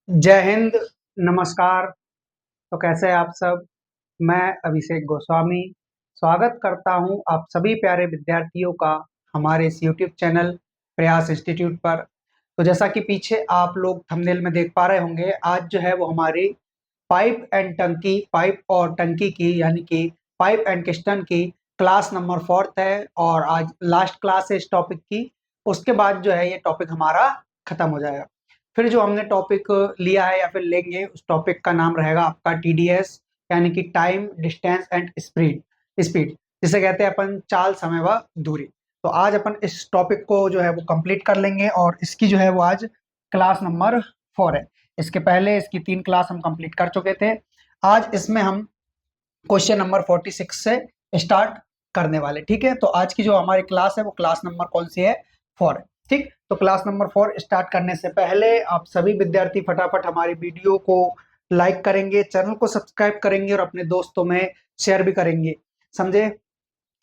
जय हिंद। नमस्कार। तो कैसे हैं आप सब। मैं अभिषेक गोस्वामी स्वागत करता हूं आप सभी प्यारे विद्यार्थियों का हमारे इस यूट्यूब चैनल प्रयास इंस्टीट्यूट पर। तो जैसा कि पीछे आप लोग थंबनेल में देख पा रहे होंगे, आज जो है वो हमारी पाइप और टंकी की यानी कि पाइप एंड किस्टन की क्लास नंबर 4 है और आज लास्ट क्लास है इस टॉपिक की। उसके बाद जो है ये टॉपिक हमारा खत्म हो जाएगा। फिर जो हमने टॉपिक लिया है या फिर लेंगे उस टॉपिक का नाम रहेगा आपका टीडीएस, यानी कि time distance and speed speed जिसे कहते हैं अपन चाल, समय व दूरी। तो आज अपन इस टॉपिक को जो है वो कंप्लीट कर लेंगे और इसकी जो है वो आज क्लास नंबर 4 है। इसके पहले इसकी 3 क्लास हम कंप्लीट कर चुके थे। आज इसमें हम क्वेश्चन नंबर 46 से स्टार्ट करने वाले। ठीक है, तो आज की जो हमारी क्लास है वो क्लास नंबर कौन सी है? 4 है। ठीक, तो क्लास नंबर 4 स्टार्ट करने से पहले आप सभी विद्यार्थी फटाफट हमारी वीडियो को लाइक करेंगे, चैनल को सब्सक्राइब करेंगे और अपने दोस्तों में शेयर भी करेंगे, समझे।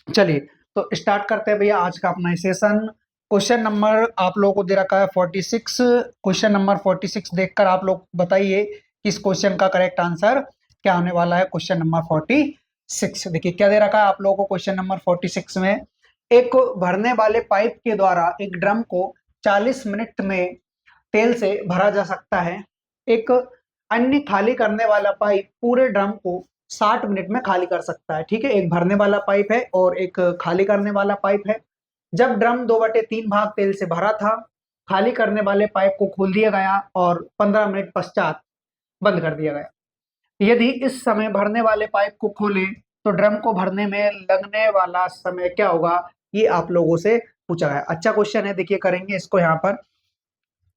चलिए, तो स्टार्ट करते हैं भैया आज का अपना सेशन। क्वेश्चन नंबर आप लोगों को दे रखा है 46। क्वेश्चन नंबर 46 देखकर आप लोग बताइए कि इस क्वेश्चन का करेक्ट आंसर क्या होने वाला है। क्वेश्चन नंबर 46 देखिए क्या दे रखा है आप लोगों को। क्वेश्चन नंबर 46 में एक भरने वाले पाइप के द्वारा एक ड्रम को 40 मिनट में तेल से भरा जा सकता है। एक अन्य खाली करने वाला पाइप पूरे ड्रम को 60 मिनट में खाली कर सकता है। ठीक है, एक भरने वाला पाइप है और एक खाली करने वाला पाइप है। जब ड्रम 2/3 भाग तेल से भरा था, खाली करने वाले पाइप को खोल दिया गया और 15 मिनट पश्चात बंद कर दिया गया। यदि इस समय भरने वाले पाइप को खोले तो ड्रम को भरने में लगने वाला समय क्या होगा, ये आप लोगों से पूछा गया। अच्छा क्वेश्चन है, देखिए करेंगे इसको यहाँ पर।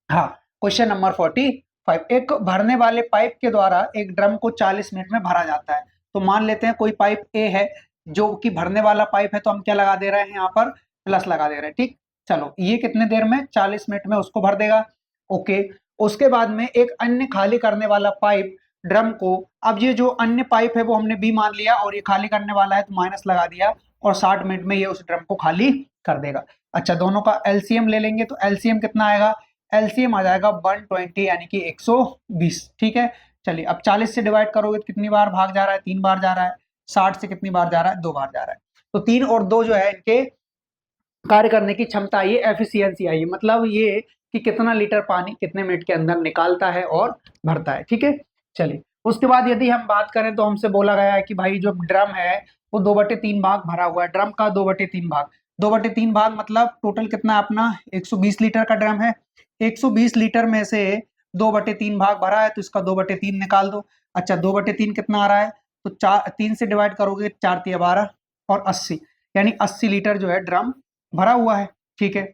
हाँ, क्वेश्चन नंबर 45। एक भरने वाले पाइप के द्वारा एक ड्रम को 40 मिनट में भरा जाता है। तो मान लेते हैं कोई पाइप ए है जो कि भरने वाला पाइप है, तो हम क्या लगा दे रहे हैं यहाँ पर? प्लस लगा दे रहे हैं। ठीक, चलो ये कितने देर में? 40 मिनट में उसको भर देगा। ओके, उसके बाद में एक अन्य खाली करने वाला पाइप ड्रम को, अब ये जो अन्य पाइप है वो हमने बी मान लिया और ये खाली करने वाला है तो माइनस लगा दिया, और 60 मिनट में ये उस ड्रम को खाली कर देगा। अच्छा, दोनों का एलसीएम ले लेंगे तो एलसीएम कितना आएगा? एलसीएम आ जाएगा 120 यानी कि 120। ठीक है, चलिए अब 40 से डिवाइड करोगे तो कितनी बार भाग जा रहा है? 3 बार जा रहा है। 60 से कितनी बार जा रहा है? 2 बार जा रहा है। तो 3 और 2 जो है इनके कार्य करने की क्षमता आई, एफिशिएंसी आई, मतलब ये कि कितना लीटर पानी कितने मिनट के अंदर निकालता है और भरता है। ठीक है, चलिए उसके बाद यदि हम बात करें तो हमसे बोला गया है कि भाई जो ड्रम है वो 2/3 भाग भरा हुआ है। ड्रम का 2/3 भाग, 2/3 भाग मतलब टोटल कितना अपना 120 लीटर का ड्रम है। 120 लीटर में से 2/3 भाग भरा है तो इसका 2/3 निकाल दो। अच्छा, 2/3 कितना आ रहा है? तो 3 से डिवाइड करोगे 4 तिया 12 और 80, यानी 80 लीटर जो है ड्रम भरा हुआ है। ठीक है,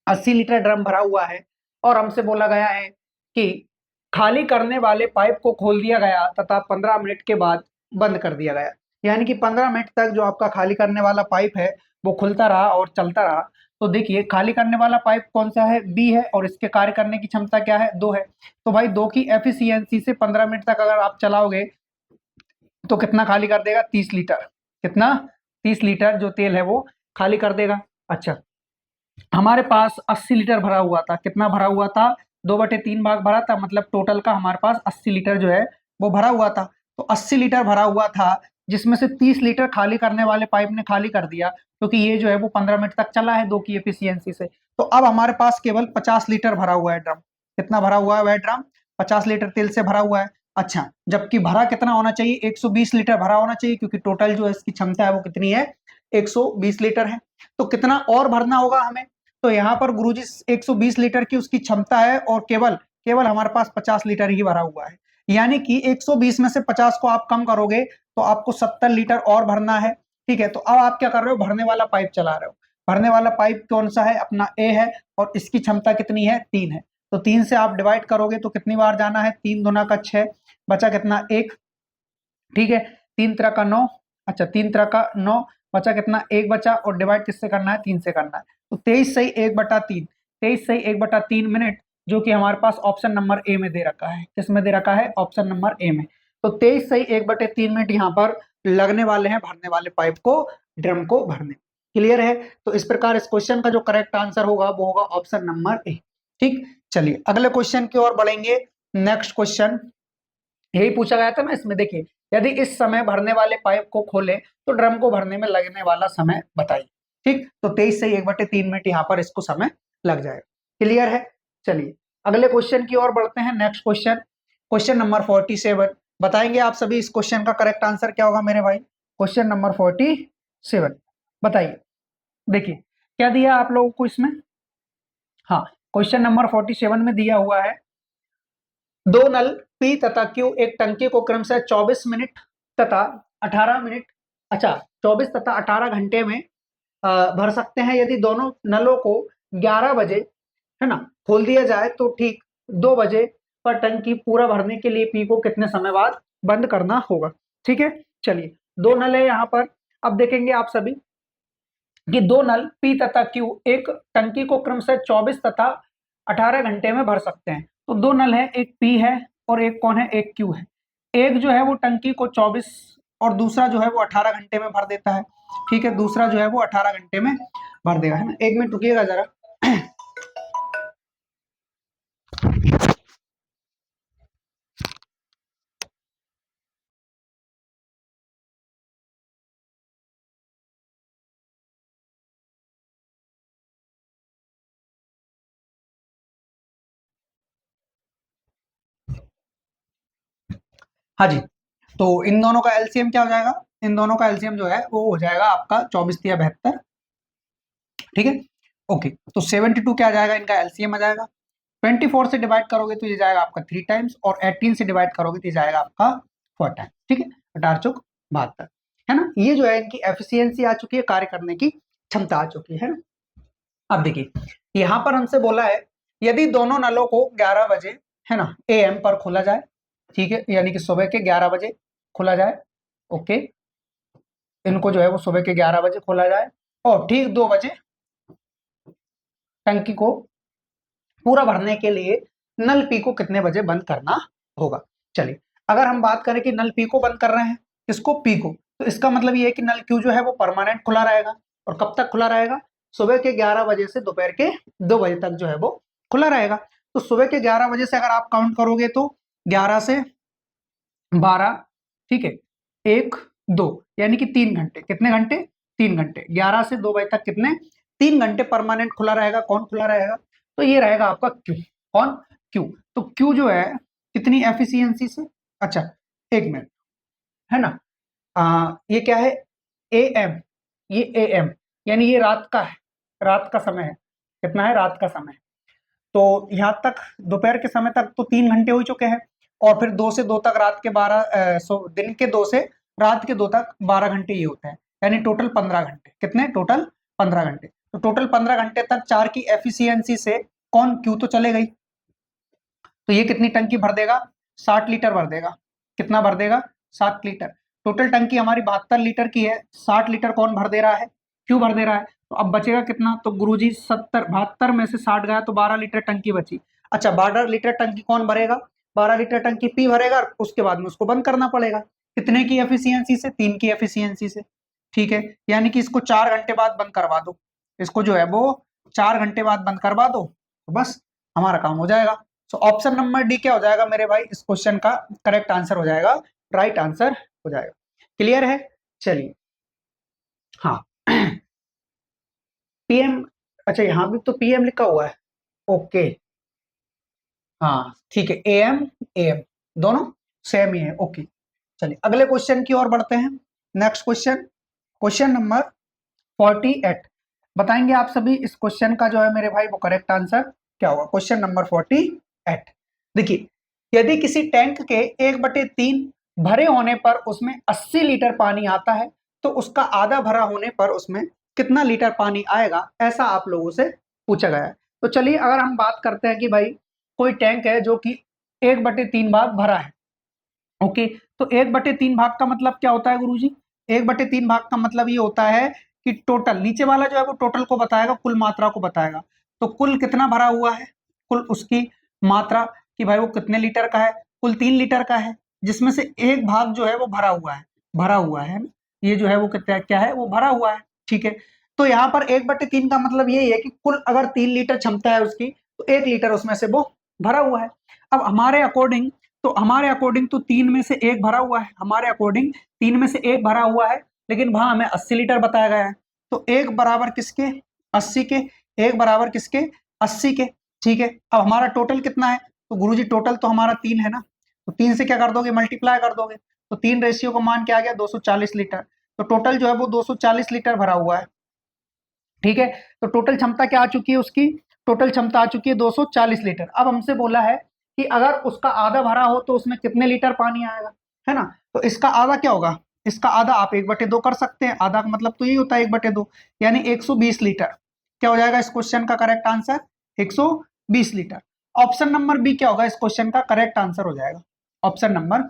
80 लीटर ड्रम भरा हुआ है और हमसे बोला गया है कि खाली करने वाले पाइप को खोल दिया गया तथा 15 मिनट के बाद बंद कर दिया गया। यानी कि 15 मिनट तक जो आपका खाली करने वाला पाइप है वो खुलता रहा और चलता रहा। तो देखिए खाली करने वाला पाइप कौन सा है? बी है, और इसके कार्य करने की क्षमता क्या है? 2 है। तो भाई 2 की एफिशिएंसी से 15 मिनट तक अगर आप चलाओगे तो कितना खाली कर देगा? 30 लीटर। कितना? 30 लीटर जो तेल है वो खाली कर देगा। अच्छा, हमारे पास 80 लीटर भरा हुआ था। कितना भरा हुआ था? 2/3 भाग भरा था, मतलब टोटल का हमारे पास 80 लीटर जो है वो भरा हुआ था। तो 80 लीटर भरा हुआ था जिसमें से 30 लीटर खाली करने वाले पाइप ने खाली कर दिया, क्योंकि ये जो है वो 15 मिनट तक चला है 2 की एफिशिएंसी से। तो अब हमारे पास केवल 50 लीटर भरा हुआ है ड्रम। कितना भरा हुआ है वह ड्रम? 50 लीटर तेल से भरा हुआ है। अच्छा, जबकि भरा कितना होना चाहिए? 120 लीटर भरा होना चाहिए, क्योंकि टोटल जो है इसकी क्षमता है वो कितनी है? 120 लीटर है। तो कितना और भरना होगा हमें? तो यहाँ पर गुरुजी 120 लीटर की उसकी क्षमता है और केवल केवल हमारे पास 50 लीटर ही भरा हुआ है। यानी कि 120 में से 50 को आप कम करोगे तो आपको 70 लीटर और भरना है। ठीक है, तो अब आप क्या कर रहे हो? भरने वाला पाइप चला रहे हो। भरने वाला पाइप कौन सा है? अपना ए है, और इसकी क्षमता कितनी है? 3 है। तो 3 से आप डिवाइड करोगे तो कितनी बार जाना है? 3 दूना का 6, बचा कितना? 1। ठीक है, 3 तरह का 9। अच्छा, 3 तरह का 9, बचा कितना? 1 बचा, और डिवाइड किससे करना है? 3 से करना है। तो 23 सही 1/3, 23 सही 1/3 मिनट, जो कि हमारे पास ऑप्शन नंबर ए में दे रखा है। किसमें दे रखा है? ऑप्शन नंबर ए में। तो 23 सही 1/3 मिनट यहाँ पर लगने वाले हैं भरने वाले पाइप को, ड्रम को भरने। क्लियर है? तो इस प्रकार इस क्वेश्चन का जो करेक्ट आंसर होगा वो होगा ऑप्शन नंबर ए। ठीक, चलिए अगले क्वेश्चन की ओर बढ़ेंगे। नेक्स्ट क्वेश्चन यही पूछा गया था ना इसमें, देखिए यदि इस समय भरने वाले पाइप को खोले तो ड्रम को भरने में लगने वाला समय बताइए। ठीक, तो 23 से 1/3 मिनट यहाँ पर इसको समय लग जाएगा। क्लियर है? चलिए अगले क्वेश्चन की ओर बढ़ते हैं। Next question, question number 47। बताएंगे आप सभी इस क्वेश्चन का करेक्ट आंसर क्या होगा मेरे भाई? क्वेश्चन नंबर 47 बताइए। देखिए क्या दिया आप लोगों को इसमें, हाँ क्वेश्चन नंबर 47 में दिया हुआ है दो नल P तथा Q एक टंकी को क्रमशः 24 मिनट तथा 18 मिनट, अच्छा 24 तथा 18 घंटे में भर सकते हैं। यदि दोनों नलों को 11 बजे है ना खोल दिया जाए तो ठीक 2 बजे पर टंकी पूरा भरने के लिए P को कितने समय बाद बंद करना होगा? ठीक है, चलिए दो नल है यहाँ पर। अब देखेंगे आप सभी कि दो नल P तथा Q एक टंकी को क्रमशः 24 तथा 18 घंटे में भर सकते हैं। तो दो नल है, एक P है और एक कौन है, एक Q है। एक जो है वो टंकी को 24 और दूसरा जो है वो 18 घंटे में भर देता है। ठीक है, दूसरा जो है वो 18 घंटे में भर देगा, है ना। 1 मिनट रुकिएगा जरा। हाँ जी, तो इन दोनों का एलसीएम क्या हो जाएगा? इन दोनों का एलसीएम जो है वो हो जाएगा आपका 24 या 72। ठीक है, ओके। तो 72 क्या आ जाएगा? इनका एलसीएम आ जाएगा। 24 से डिवाइड करोगे तो ये जाएगा आपका 3 टाइम्स, और 18 से डिवाइड करोगे तो ये जाएगा आपका 4 टाइम्स। ठीक है, 18 चौक 72, है ना। ये जो है इनकी एफिशिएंसी आ चुकी है, कार्य करने की क्षमता आ चुकी है ना। अब देखिए यहाँ पर हमसे बोला है यदि दोनों नलों को 11 बजे है ना AM पर खोला जाए, ठीक है, यानी कि सुबह के 11 बजे खोला जाए। ओके, इनको जो है वो सुबह के 11 बजे खोला जाए और ठीक 2 बजे टंकी को पूरा भरने के लिए नल P को कितने बजे बंद करना होगा? चलिए अगर हम बात करें कि नल P को बंद कर रहे हैं, इसको P को, तो इसका मतलब ये है कि नल Q जो है वो परमानेंट खुला रहेगा। और कब तक खुला रहेगा? सुबह के 11 बजे से दोपहर के 2 बजे तक जो है वो खुला रहेगा। तो सुबह के 11 बजे से अगर आप काउंट करोगे तो 11 से 12, ठीक है, 1 2 यानी कि 3 घंटे। कितने घंटे? 3 घंटे। 11 से 2 बजे तक कितने? 3 घंटे परमानेंट खुला रहेगा। कौन खुला रहेगा? तो ये रहेगा आपका क्यू। कौन? क्यू। तो क्यू जो है कितनी एफिशिएंसी से, अच्छा 1 मिनट, है ना। ये क्या है? AM, ये AM यानी ये रात का है, रात का समय है। कितना है? रात का समय। तो यहाँ तक दोपहर के समय तक तो 3 घंटे हो चुके हैं, और फिर 2 से 2 तक रात के 12, दिन के 2 से रात के 2 तक 12 घंटे ये होते हैं, यानी टोटल 15 घंटे। कितने? टोटल 15 घंटे। तो टोटल 15 घंटे तक 4 की एफिशिएंसी से कौन? क्यू तो चले गई। तो ये कितनी टंकी भर देगा? 60 लीटर भर देगा। कितना भर देगा? 60 लीटर। टोटल टंकी हमारी 72 लीटर की है, 60 लीटर कौन भर दे रहा है? क्यों भर दे रहा है। तो अब बचेगा कितना? तो गुरुजी 70, 72 में से 60 गया तो 12 लीटर टंकी बची। अच्छा 12 लीटर टंकी कौन भरेगा? 12 लीटर टंकी P भरेगा, उसके बाद में उसको बंद करना पड़ेगा। कितने की एफिशिएंसी से? 3 की एफिशिएंसी से। ठीक है, यानी कि इसको 4 घंटे बाद बंद करवा दो। इसको जो है वो 4 घंटे बाद बंद करवा दो, तो बस हमारा काम हो जाएगा। सो ऑप्शन नंबर डी क्या हो जाएगा मेरे भाई? इस क्वेश्चन का करेक्ट आंसर हो जाएगा, राइट आंसर हो जाएगा। क्लियर है? चलिए हाँ PM, अच्छा यहाँ भी तो PM लिखा हुआ है। ओके, हाँ ठीक है, AM दोनों सेम ही है। ओके, चलिए अगले क्वेश्चन की ओर बढ़ते हैं। Next question, question number 48। बताएंगे आप सभी इस क्वेश्चन का जो है मेरे भाई वो करेक्ट आंसर क्या होगा? Question number 48। देखिए यदि किसी टैंक के 1/3 भरे होने पर उसमें 80 लीटर पानी आता है तो उसका आधा भरा होने पर उसमें कितना लीटर पानी आएगा, ऐसा आप लोगों से पूछा गया है। तो चलिए अगर हम बात करते हैं कि भाई कोई टैंक है जो कि 1/3 भाग भरा है। ओके, तो 1/3 भाग का मतलब क्या होता है गुरुजी? 1/3 भाग का मतलब ये होता है कि टोटल, नीचे वाला जो है वो टोटल को बताएगा, कुल मात्रा को बताएगा। तो कुल कितना भरा हुआ है, कुल उसकी मात्रा कि भाई वो कितने लीटर का है, कुल 3 लीटर का है, जिसमें से एक भाग जो है वो भरा हुआ है, भरा हुआ है ना? ये जो है वो कितना क्या है, वो भरा हुआ है। ठीक है, तो यहाँ पर 1/3 का मतलब यही है कि कुल अगर 3 लीटर क्षमता है उसकी, तो 1 लीटर उसमें से वो भरा हुआ है। अब हमारे अकॉर्डिंग तो 3 में से 1 भरा हुआ है, हमारे अकॉर्डिंग 3 में से 1 भरा हुआ है, लेकिन वहां हमें 80 लीटर बताया गया है। तो 1 बराबर किसके? 80 के। 1 बराबर किसके? 80 के। ठीक है, अब हमारा टोटल कितना है? तो गुरुजी टोटल तो हमारा 3 है ना, तो 3 से क्या कर दोगे? मल्टीप्लाई कर दोगे। तो 3 रेशियो का मान क्या आ गया? 240 लीटर। तो टोटल जो है वो 240 लीटर भरा हुआ है। ठीक है, तो टोटल क्षमता क्या आ चुकी है उसकी? टोटल क्षमता आ चुकी है 240 लीटर। अब हमसे बोला है कि अगर उसका आधा भरा हो तो उसमें कितने लीटर पानी आएगा, है ना? तो इसका आधा क्या होगा? इसका आधा आप 1/2 कर सकते हैं। आधा का मतलब तो यही होता है 1/2, यानी 120 लीटर। क्या हो जाएगा इस क्वेश्चन का correct answer? 120 litre. Option number B क्या होगा इस क्वेश्चन का करेक्ट आंसर हो जाएगा? Option number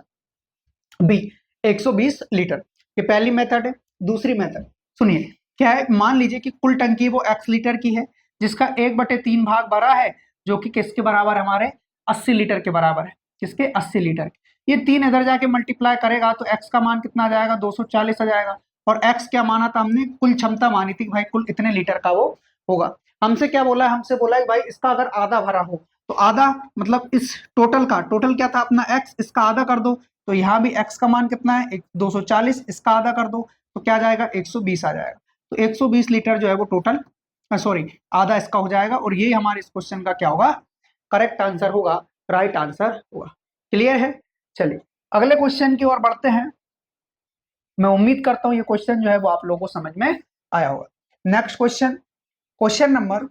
B 120 litre. ये पहली मेथड है। दूसरी मेथड सुनिए, क्या है? मान लीजिए कि कुल टंकी वो x लीटर की है, जिसका 1/3 भाग भरा है, जो कि किसके बराबर है? हमारे 80 लीटर के बराबर है। किसके? 80 लीटर। ये 3 इधर जाके मल्टीप्लाई करेगा तो x का मान कितना आ जाएगा? 240 आ जाएगा। और x क्या माना था हमने? कुल क्षमता मानी थी कि भाई कुल इतने लीटर का वो होगा। हमसे क्या बोला है? हमसे बोला है भाई इसका अगर आधा भरा हो, तो आधा मतलब इस टोटल का, टोटल क्या था अपना x, इसका आधा कर दो। तो यहाँ भी x का मान कितना है? 240, इसका आधा कर दो तो क्या जाएगा? 120 आ जाएगा। तो 120 लीटर जो है वो टोटल, सॉरी, आधा इसका हो जाएगा। और यही हमारे इस क्वेश्चन का क्या होगा? करेक्ट आंसर होगा, राइट आंसर होगा। क्लियर है? चलिए अगले क्वेश्चन की ओर बढ़ते हैं। मैं उम्मीद करता हूं ये क्वेश्चन जो है वो आप लोगों को समझ में आया होगा। Next question, question number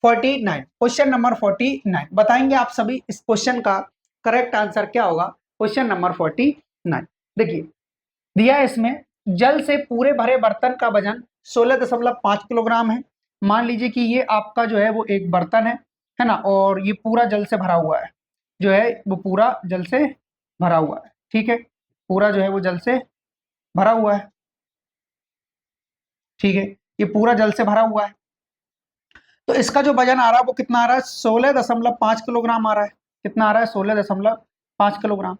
49। Question number 49 बताएंगे आप सभी इस क्वेश्चन का करेक्ट आंसर क्या होगा? क्वेश्चन नंबर 49 देखिए, दिया है इसमें, जल से पूरे भरे बर्तन का वजन 16.5 किलोग्राम है। मान लीजिए कि ये आपका जो है वो एक बर्तन है ना, और ये पूरा जल से भरा हुआ है, जो है वो पूरा जल से भरा हुआ है। ठीक है, पूरा जो है वो जल से भरा हुआ है। ठीक है, ये पूरा जल से भरा हुआ है। तो इसका जो वजन आ रहा है वो कितना आ रहा है? 16.5 किलोग्राम आ रहा है। कितना आ रहा है? 16.5 किलोग्राम।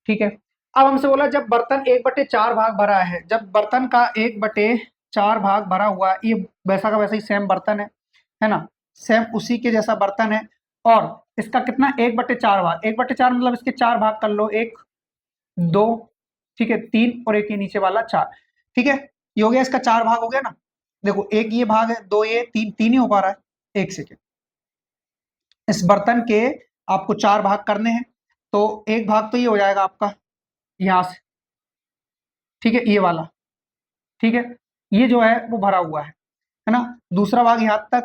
ठीक है, अब हमसे बोला जब बर्तन 1/4 भाग भरा है, जब बर्तन का 1/4 भाग भरा हुआ है, ये वैसा का वैसा ही सेम बर्तन है ना, सेम उसी के जैसा बर्तन है। और इसका कितना? 1/4 भाग, 1/4 मतलब इसके 4 भाग कर लो, 1 2, ठीक है, 3 और एक ये नीचे वाला 4। ठीक है, ये हो गया, इसका 4 भाग हो गया ना। देखो, एक ये भाग है, 2 ये, 3 3 ही हो पा रहा है। एक सेकेंड, इस बर्तन के आपको 4 भाग करने हैं, तो एक भाग तो ये हो जाएगा आपका यहाँ से। ठीक है, ये वाला। ठीक है, ये जो है वो भरा हुआ है ना। दूसरा भाग यहाँ तक,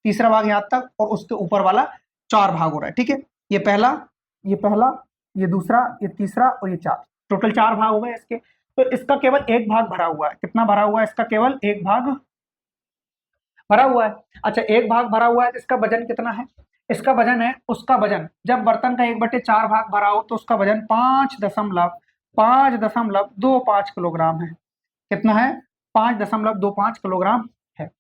तीसरा भाग यहाँ तक, और उसके ऊपर वाला 4 भाग हो रहा है। ठीक है, ये पहला, ये पहला, ये दूसरा, ये तीसरा और ये 4, टोटल 4 भाग हो गए इसके। तो इसका केवल एक भाग भरा हुआ है। कितना भरा हुआ है? इसका केवल एक भाग भरा हुआ है। अच्छा, एक भाग भरा हुआ है तो इसका वजन कितना है? इसका वजन है, उसका वजन जब बर्तन का 1/4 भाग भरा हो तो उसका वजन 5.25 किलोग्राम है। कितना है? 5.25 किलोग्राम है।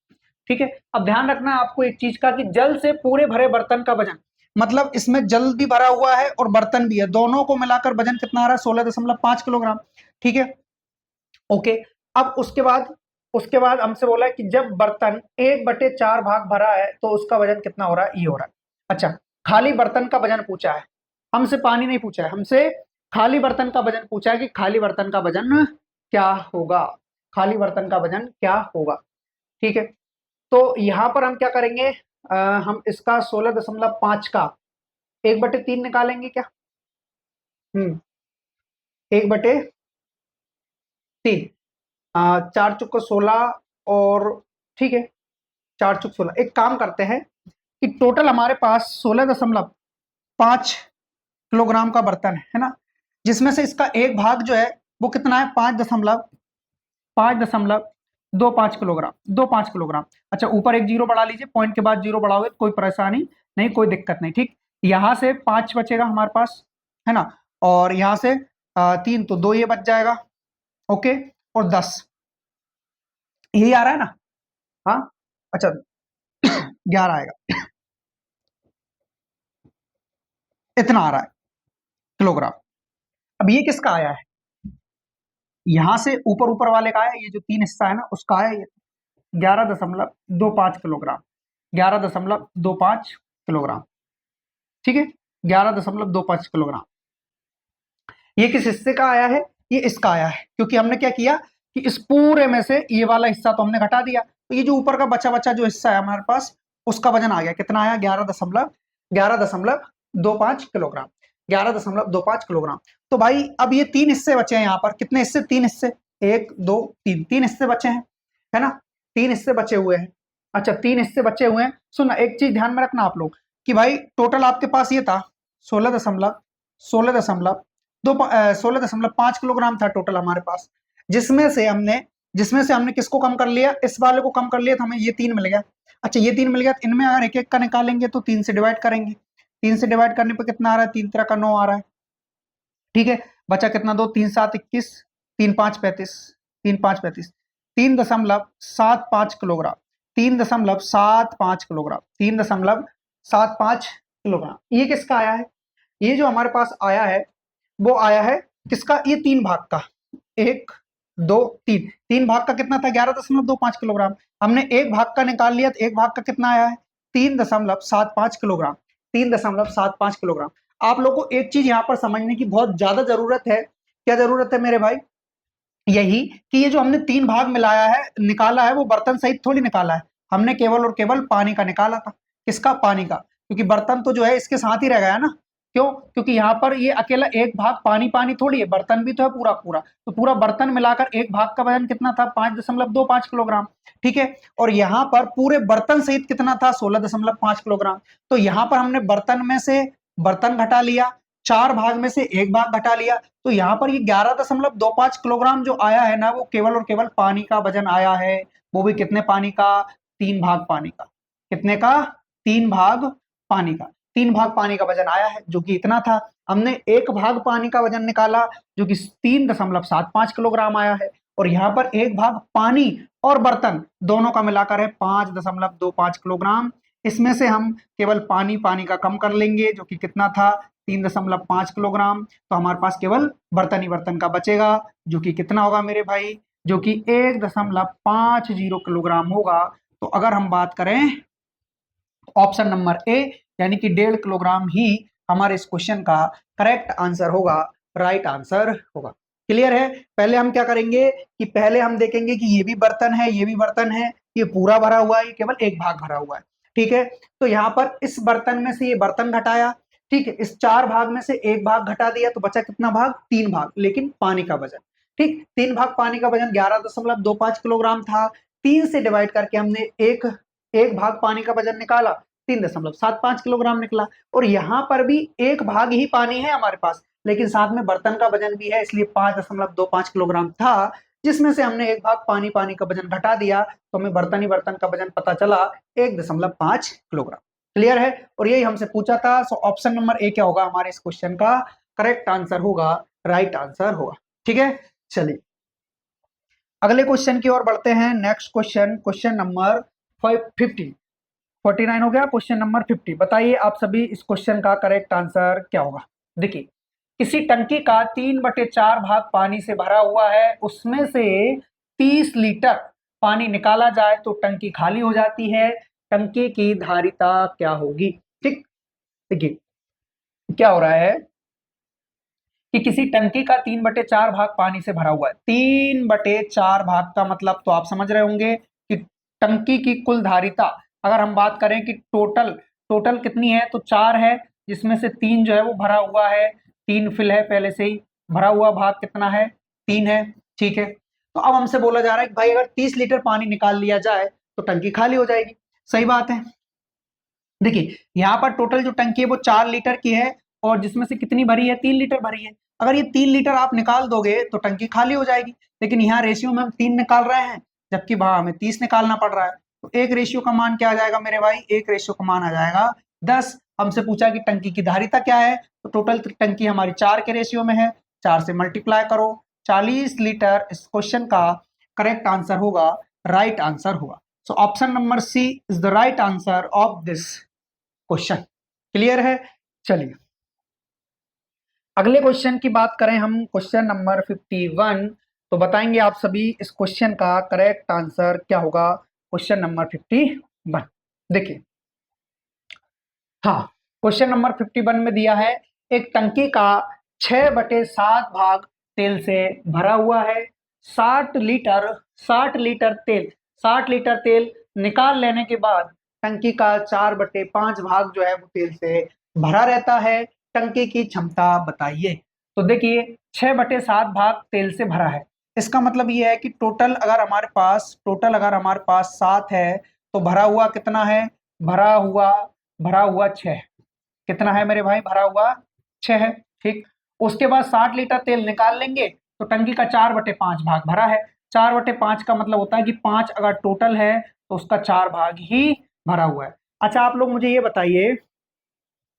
ठीक है, अब ध्यान रखना आपको एक चीज का, कि जल से पूरे भरे बर्तन का वजन, मतलब इसमें जल भी भरा हुआ है और बर्तन भी है, दोनों को मिलाकर वजन कितना आ रहा है? 16.5 किलोग्राम। ठीक है, ओके। अब उसके बाद हमसे बोला है कि जब बर्तन 1/4 भाग भरा है तो उसका वजन कितना हो रहा है? ये हो रहा है। अच्छा, खाली बर्तन का वजन पूछा है, हमसे पानी नहीं पूछा है, हमसे खाली बर्तन का वजन पूछा है कि खाली बर्तन का वजन क्या होगा? खाली बर्तन का वजन क्या होगा? ठीक है, तो यहां पर हम क्या करेंगे? हम इसका 16.5 का 1/3 निकालेंगे क्या? 1/3, 4 × 16 और, ठीक है, 4 × 16। एक काम करते हैं कि टोटल हमारे पास 16.5 किलोग्राम का बर्तन है ना, जिसमें से इसका एक भाग जो है वो कितना है? 5.25 किलोग्राम, 25 किलोग्राम। अच्छा, ऊपर एक जीरो बढ़ा लीजिए, पॉइंट के बाद जीरो बढ़ाओगे तो कोई परेशानी नहीं, कोई दिक्कत नहीं। ठीक, यहाँ से 5 बचेगा हमारे पास, है ना, और यहाँ से 3, तो 2 ये बच जाएगा। ओके, और 10, यही आ रहा है ना? हाँ, अच्छा, 11 आएगा, इतना आ रहा है किलोग्राम। अब ये किसका आया है? यहां से ऊपर ऊपर वाले का है, ये जो 3 हिस्सा है ना उसका है ये। 11.25 किलोग्राम, 11.25 किलोग्राम। ठीक है, 11.25 किलोग्राम। ये किस हिस्से का आया है? ये इसका आया है, क्योंकि हमने क्या किया कि इस पूरे में से ये वाला हिस्सा तो हमने घटा दिया, तो ये जो ऊपर का बचा बचा जो हिस्सा है हमारे पास, उसका वजन आ गया, कितना आया? 11.25 किलोग्राम। 11.25 किलोग्राम। तो भाई अब ये 3 हिस्से बचे हैं यहाँ पर, कितने हिस्से? 3 हिस्से, 1 2 3, 3 हिस्से बचे हैं, है ना? 3 हिस्से बचे हुए हैं। अच्छा, 3 हिस्से बचे हुए हैं। सुनना, एक चीज ध्यान में रखना आप लोग कि भाई टोटल आपके पास ये था 16.5 किलोग्राम था टोटल हमारे पास, जिसमें से हमने किसको कम कर लिया? इस वाले को कम कर लिया, तो हमें ये 3 मिल गया। अच्छा, ये 3 मिल गया, तो इनमें अगर एक एक का निकालेंगे तो 3 से डिवाइड करेंगे, 3 से डिवाइड करने पर कितना आ रहा है? 3 3 का 9 आ रहा है, ठीक है। बचा कितना? 2 3 7 21, 3 5 35, 3 5 35, 3.75 किलोग्राम, 3.75 किलोग्राम, 3.75 किलोग्राम। ये किसका आया है? ये जो हमारे पास आया है वो आया है किसका? ये 3 भाग का, 1 2 3, 3 भाग का कितना था? 11.25 किलोग्राम। हमने एक भाग का निकाल लिया, तो एक भाग का कितना आया है? 3.75 किलोग्राम, 3.75 किलोग्राम। आप लोग को एक चीज यहाँ पर समझने की बहुत ज्यादा जरूरत है। क्या जरूरत है मेरे भाई? यही कि ये जो हमने 3 भाग मिलाया है, निकाला है, वो बर्तन सहित थोड़ी निकाला है, हमने केवल और केवल पानी का निकाला था। किसका? पानी का, क्योंकि बर्तन तो जो है इसके साथ ही रह गया ना। क्यों? क्योंकि यहाँ पर ये अकेला एक भाग पानी पानी थोड़ी है, बर्तन भी तो है पूरा पूरा, तो पूरा बर्तन मिलाकर एक भाग का वजन कितना था? 5.25 किलोग्राम, ठीक है। और यहाँ पर पूरे बर्तन सहित कितना था? 16.5 किलोग्राम। तो यहाँ पर हमने बर्तन में से बर्तन घटा लिया, 4 भाग में से एक भाग घटा लिया, तो यहाँ पर ये 11.25 किलोग्राम जो आया है ना, वो केवल और केवल पानी का वजन आया है। वो भी कितने पानी का? 3 भाग पानी का। कितने का? 3 भाग पानी का। 3 भाग पानी का वजन आया है, जो कि इतना था। हमने एक भाग पानी का वजन निकाला, जो कि 3.75 किलोग्राम आया है। और यहाँ पर एक भाग पानी और बर्तन दोनों का मिलाकर है 5.25 किलोग्राम। इसमें से हम केवल पानी पानी का कम कर लेंगे, जो कि कितना था? 3.5 किलोग्राम। तो हमारे पास केवल बर्तन ही बर्तन का बचेगा, जो कि कितना होगा मेरे भाई? जो कि 1.50 किलोग्राम होगा। तो अगर हम बात करें ऑप्शन नंबर ए, यानी कि 1.5 किलोग्राम ही हमारे इस क्वेश्चन का करेक्ट आंसर होगा, राइट आंसर होगा। क्लियर है? पहले हम क्या करेंगे कि पहले हम देखेंगे कि ये भी बर्तन है, ये भी बर्तन है, ये पूरा भरा हुआ है, ये केवल एक भाग भरा हुआ है, ठीक है। तो यहाँ पर इस बर्तन में से ये बर्तन घटाया, ठीक है, इस 4 भाग में से एक भाग घटा दिया, तो बचा कितना भाग? 3 भाग, लेकिन पानी का वजन, ठीक, 3 भाग पानी का वजन 11.25 किलोग्राम था। 3 से डिवाइड करके हमने एक भाग पानी का वजन निकाला, 3.75 किलोग्राम निकला। और यहाँ पर भी एक भाग ही पानी है हमारे पास, लेकिन साथ में बर्तन का वजन भी है, इसलिए 5.25 किलोग्राम था, जिसमें से हमने एक भाग पानी पानी का वजन घटा दिया, तो हमें बर्तन ही बर्तन का वजन पता चला 1.5 किलोग्राम। क्लियर है? और यही हमसे पूछा था। सो ऑप्शन नंबर ए क्या होगा हमारे इस क्वेश्चन का? करेक्ट आंसर होगा, राइट आंसर होगा। ठीक है, चलिए अगले क्वेश्चन की ओर बढ़ते हैं। नेक्स्ट क्वेश्चन, क्वेश्चन नंबर 50, 49 हो गया, क्वेश्चन नंबर 50। बताइए आप सभी इस क्वेश्चन का करेक्ट आंसर क्या होगा। देखिए, किसी टंकी का 3/4 भाग पानी से भरा हुआ है, उसमें से 30 लीटर पानी निकाला जाए तो टंकी खाली हो जाती है, टंकी की धारिता क्या होगी? ठीक, देखिए क्या हो रहा है कि किसी टंकी का 3/4 भाग पानी से भरा हुआ है। 3/4 भाग का मतलब तो आप समझ रहे होंगे कि टंकी की कुल धारिता, अगर हम बात करें कि टोटल टोटल कितनी है, तो 4 है, जिसमें से 3 जो है वो भरा हुआ है, 3 फिल है पहले से ही। भरा हुआ भाग कितना है? 3 है, ठीक है। तो अब हमसे बोला जा रहा है कि भाई अगर 30 लीटर पानी निकाल लिया जाए तो टंकी खाली हो जाएगी। सही बात है। देखिए यहाँ पर टोटल जो टंकी है वो 4 लीटर की है, और जिसमें से कितनी भरी है? 3 लीटर भरी है। अगर ये 3 लीटर आप निकाल दोगे तो टंकी खाली हो जाएगी, लेकिन यहाँ रेशियो में हम 3 निकाल रहे हैं, जबकि वहां हमें 30 निकालना पड़ रहा है। तो एक रेशियो का मान क्या आ जाएगा मेरे भाई? एक रेशियो का मान आ जाएगा 10। हमसे पूछा कि टंकी की धारिता क्या है, तो टोटल टंकी हमारी 4 के रेशियो में है, 4 से मल्टीप्लाई करो, 40 लीटर इस क्वेश्चन का करेक्ट आंसर होगा, राइट आंसर होगा। So option number C is the right answer of this question. Clear है? चलिए अगले क्वेश्चन की बात करें हम, क्वेश्चन नंबर 51। तो बताएंगे आप सभी इस क्वेश्चन का करेक्ट आंसर क्या होगा। क्वेश्चन नंबर 51, देखिए, हाँ क्वेश्चन नंबर 51 में दिया है एक टंकी का 6/7 भाग तेल से भरा हुआ है। 60 लीटर तेल निकाल लेने के बाद टंकी का 4/5 भाग जो है वो तेल से भरा रहता है। टंकी की क्षमता बताइए। तो देखिए 6/7 भाग तेल से भरा है, इसका मतलब ये है कि टोटल अगर हमारे पास 7 है तो भरा हुआ कितना है? भरा हुआ 6। कितना है मेरे भाई? भरा हुआ 6 है। ठीक, उसके बाद 60 लीटर तेल निकाल लेंगे तो टंकी का 4/5 भाग भरा है। 4/5 का मतलब होता है कि 5 अगर टोटल है तो उसका 4 भाग ही भरा हुआ है। अच्छा, आप लोग मुझे ये बताइए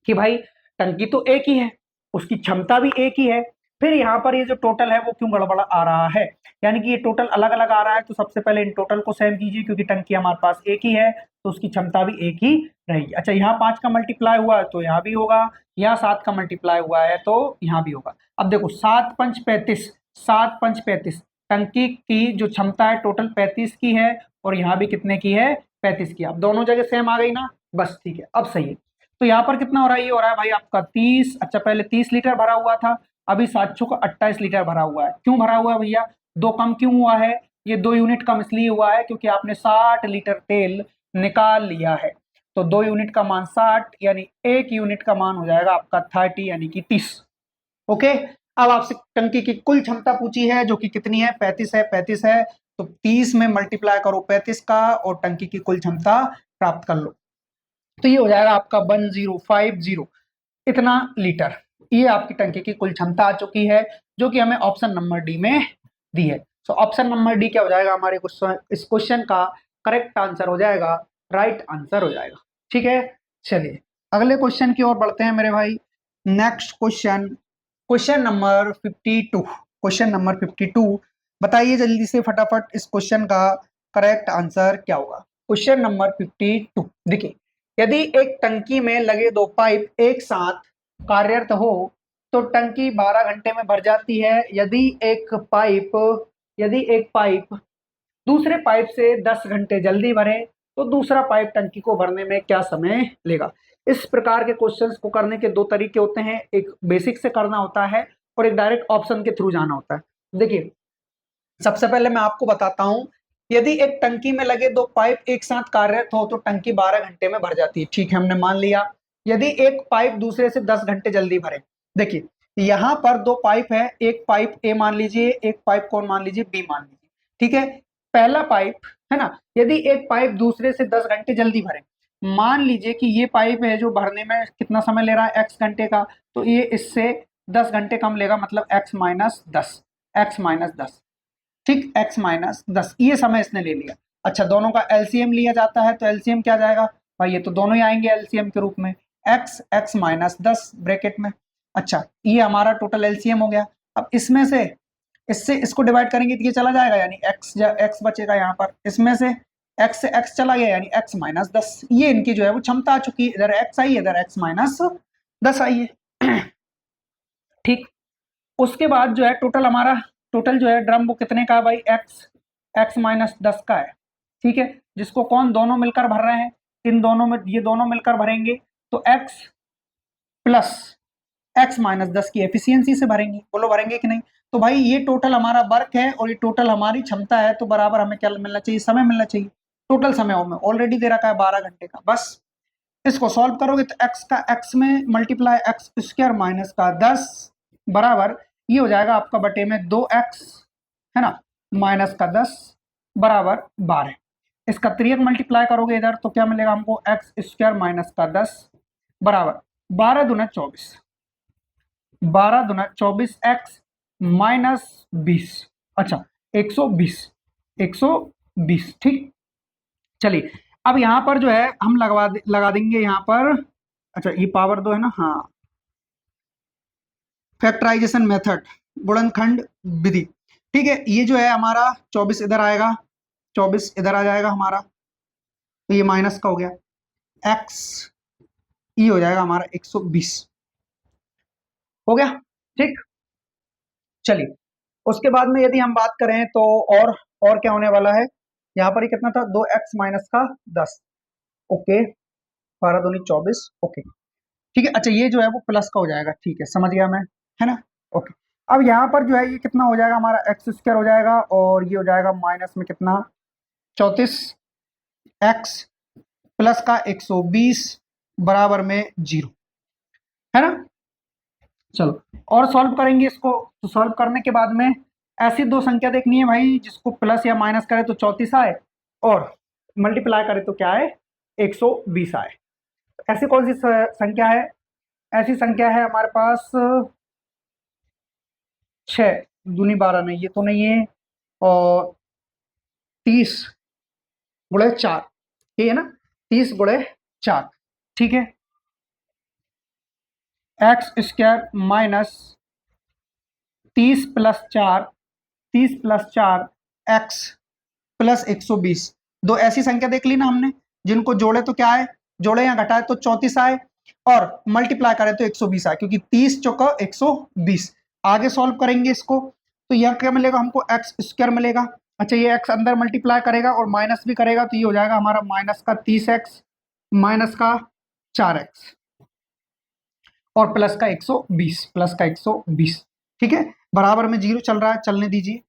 कि भाई टंकी तो एक ही है, उसकी क्षमता भी एक ही है, फिर यहाँ पर ये जो टोटल है वो क्यों गड़बड़ आ रहा है? यानी कि ये टोटल अलग अलग आ रहा है। तो सबसे पहले इन टोटल को सेम कीजिए, क्योंकि टंकी हमारे पास एक ही है तो उसकी क्षमता भी एक ही रहेगी। अच्छा, यहाँ 5 का मल्टीप्लाई हुआ है तो यहाँ भी होगा, यहाँ 7 का मल्टीप्लाई हुआ है तो यहाँ भी होगा। अब देखो 7×5 = 35, 7×5 = 35। टंकी की जो क्षमता है टोटल 35 की है और यहाँ भी कितने की है? 35 की। अब दोनों जगह सेम आ गई ना, बस ठीक है, अब सही है। तो यहाँ पर कितना हो रहा है? ये हो रहा है भाई आपका 30। अच्छा, पहले 30 लीटर भरा हुआ था, अभी 7 का 28 लीटर भरा हुआ है। क्यों भरा हुआ है भैया? 2 कम क्यों हुआ है? ये 2 यूनिट कम इसलिए हुआ है क्योंकि आपने 60 लीटर तेल निकाल लिया है। तो 2 यूनिट का मान 60, यानी 1 यूनिट का मान हो जाएगा आपका 30, यानी कि 30। ओके, अब आपसे टंकी की कुल क्षमता पूछी है जो कि कितनी है? 35 है। 35 है तो 30 में मल्टीप्लाई करो 35 का और टंकी की कुल क्षमता प्राप्त कर लो। तो ये हो जाएगा आपका 1050 इतना लीटर। ये आपकी टंकी की कुल क्षमता आ चुकी है, जो कि हमें ऑप्शन नंबर डी में दी है। सो ऑप्शन नंबर डी क्या हो जाएगा हमारे इस क्वेश्चन का? करेक्ट आंसर हो जाएगा, राइट आंसर हो जाएगा। ठीक है, चलिए अगले क्वेश्चन की ओर बढ़ते हैं मेरे भाई। Next question, question number 52। Question number 52, बताइए जल्दी से फटाफट इस क्वेश्चन का करेक्ट आंसर क्या होगा? क्वेश्चन नंबर 52 देखिए, यदि एक टंकी में लगे 2 पाइप एक साथ कार्यरत हो तो टंकी 12 घंटे में भर जाती है। यदि एक पाइप दूसरे पाइप से 10 घंटे जल्दी भरे तो दूसरा पाइप टंकी को भरने में क्या समय लेगा? इस प्रकार के क्वेश्चंस को करने के 2 तरीके होते हैं, एक बेसिक से करना होता है और एक डायरेक्ट ऑप्शन के थ्रू जाना होता है। देखिए सबसे पहले मैं आपको बताता हूं, यदि एक टंकी में लगे 2 पाइप एक साथ कार्यरत हो तो टंकी 12 घंटे में भर जाती है। ठीक है, हमने मान लिया। यदि एक पाइप दूसरे से 10 घंटे जल्दी भरे, देखिए यहां पर 2 पाइप है, एक पाइप ए मान लीजिए, एक पाइप कौन मान लीजिए? बी मान लीजिए। ठीक है, पहला पाइप है ना, यदि एक पाइप दूसरे से 10 घंटे जल्दी भरे, मान लीजिए कि ये पाइप है जो भरने में कितना समय ले रहा है? x घंटे का, तो ये इससे 10 घंटे कम लेगा, मतलब x-10। ठीक, x-10 ये समय इसने ले लिया। अच्छा, दोनों का एलसीएम लिया जाता है तो एलसीएम क्या जाएगा भाई? ये तो दोनों ही आएंगे एलसीएम के रूप में, x-10 ब्रैकेट में। अच्छा, ये हमारा टोटल एलसीएम हो गया। अब इसमें से इससे इसको डिवाइड करेंगे तो ये चला जाएगा, यानी x बचेगा यहाँ पर। इसमें से x से x चला गया, यानी x-10। ये इनकी जो है वो क्षमता आ चुकी है, इधर x आई है, इधर x-10 आई है। ठीक, उसके बाद जो है टोटल जो है ड्रम वो कितने का है भाई? x-10 का है। ठीक है, जिसको कौन दोनों मिलकर भर रहे हैं? इन दोनों में, ये दोनों मिलकर भरेंगे तो x प्लस x-10 की एफिशिएंसी से भरेंगे। बोलो भरेंगे कि नहीं? तो भाई ये टोटल हमारा वर्क है और ये टोटल हमारी क्षमता है, तो बराबर हमें क्या मिलना चाहिए? समय मिलना चाहिए। टोटल समय हमें ऑलरेडी दे रखा है 12 घंटे का। बस इसको सॉल्व करोगे तो x का x में मल्टीप्लाई x² माइनस का 10 बराबर ये हो जाएगा आपका बटे में 2x, है ना, माइनस का 10 बराबर 12। इसका 3 मल्टीप्लाई करोगे इधर तो क्या मिलेगा हमको? x² माइनस का 10 बराबर 12 दूना 24, 12 दूना 24 x माइनस 20। अच्छा, 120। ठीक, चलिए अब यहाँ पर जो है हम लगा देंगे यहाँ पर। अच्छा, ये पावर 2 है ना, हाँ, फैक्टराइजेशन मेथड, गुणनखंड विधि। ठीक है, ये जो है हमारा 24 इधर आएगा, 24 इधर आ जाएगा हमारा, तो ये माइनस का हो गया। x ये हो जाएगा हमारा 120 हो गया। ठीक, चलिए उसके बाद में यदि हम बात करें तो और क्या होने वाला है? यहाँ पर ही कितना था? 2x माइनस का 10। ओके, 12 दूनी 24। ओके, ठीक है। अच्छा, ये जो है वो प्लस का हो जाएगा, ठीक है, समझ गया मैं, है ना। ओके, अब यहाँ पर जो है ये कितना हो जाएगा हमारा एक्स स्क्वायर हो जाएगा, और ये हो जाएगा माइनस में कितना 34 एक्स प्लस का 120 बराबर में 0, है ना। चलो और सॉल्व करेंगे इसको। तो सॉल्व करने के बाद में ऐसी दो संख्या देखनी है भाई जिसको प्लस या माइनस करे तो 34 आए, और मल्टीप्लाई करे तो क्या आए, 120 आए। ऐसी कौन सी संख्या है, ऐसी संख्या है हमारे पास 6 दूनी 12 नहीं, ये तो नहीं है, और 30 गुणे 4, ये है ना, 30 गुणे 4, ठीक है। X square minus 30 + 4, 30 + 4 x plus 120। दो ऐसी संख्या देख ली ना हमने, जिनको जोड़े तो क्या है, जोड़े या घटाए तो 34 आए, और मल्टीप्लाई करें तो 120 आए, क्योंकि 30 चौका 120। आगे सॉल्व करेंगे इसको, तो यह क्या मिलेगा हमको, एक्स स्क्वायर मिलेगा। अच्छा, ये एक्स अंदर मल्टीप्लाई करेगा और माइनस भी करेगा, तो ये हो जाएगा हमारा माइनस का 30x माइनस का 4x और प्लस का 120, प्लस का 120, ठीक है। बराबर में 0 चल रहा है, चलने दीजिए।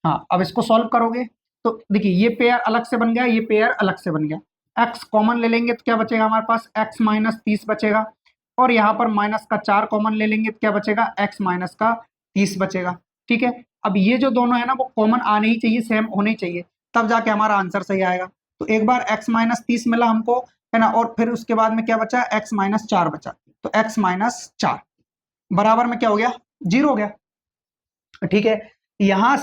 हाँ, अब इसको सॉल्व करोगे तो देखिए ये पेयर अलग से बन गया, ये पेयर अलग से बन गया। एक्स कॉमन ले लेंगे तो क्या बचेगा हमारे पास, एक्स माइनस 30 बचेगा, और यहाँ पर माइनस का 4 कॉमन ले लेंगे तो क्या बचेगा, एक्स माइनस का 30 बचेगा, ठीक है। अब ये जो दोनों है ना वो कॉमन आने ही चाहिए, सेम होने ही चाहिए, तब जाके हमारा आंसर सही आएगा। तो एक बार एक्स माइनस 30 मिला हमको, है ना, और फिर उसके बाद में क्या बचा, एक्स माइनस 4 बचा, तो एक्स माइनस 4 बराबर में क्या हो गया, 0 हो गया, ठीक है। यहां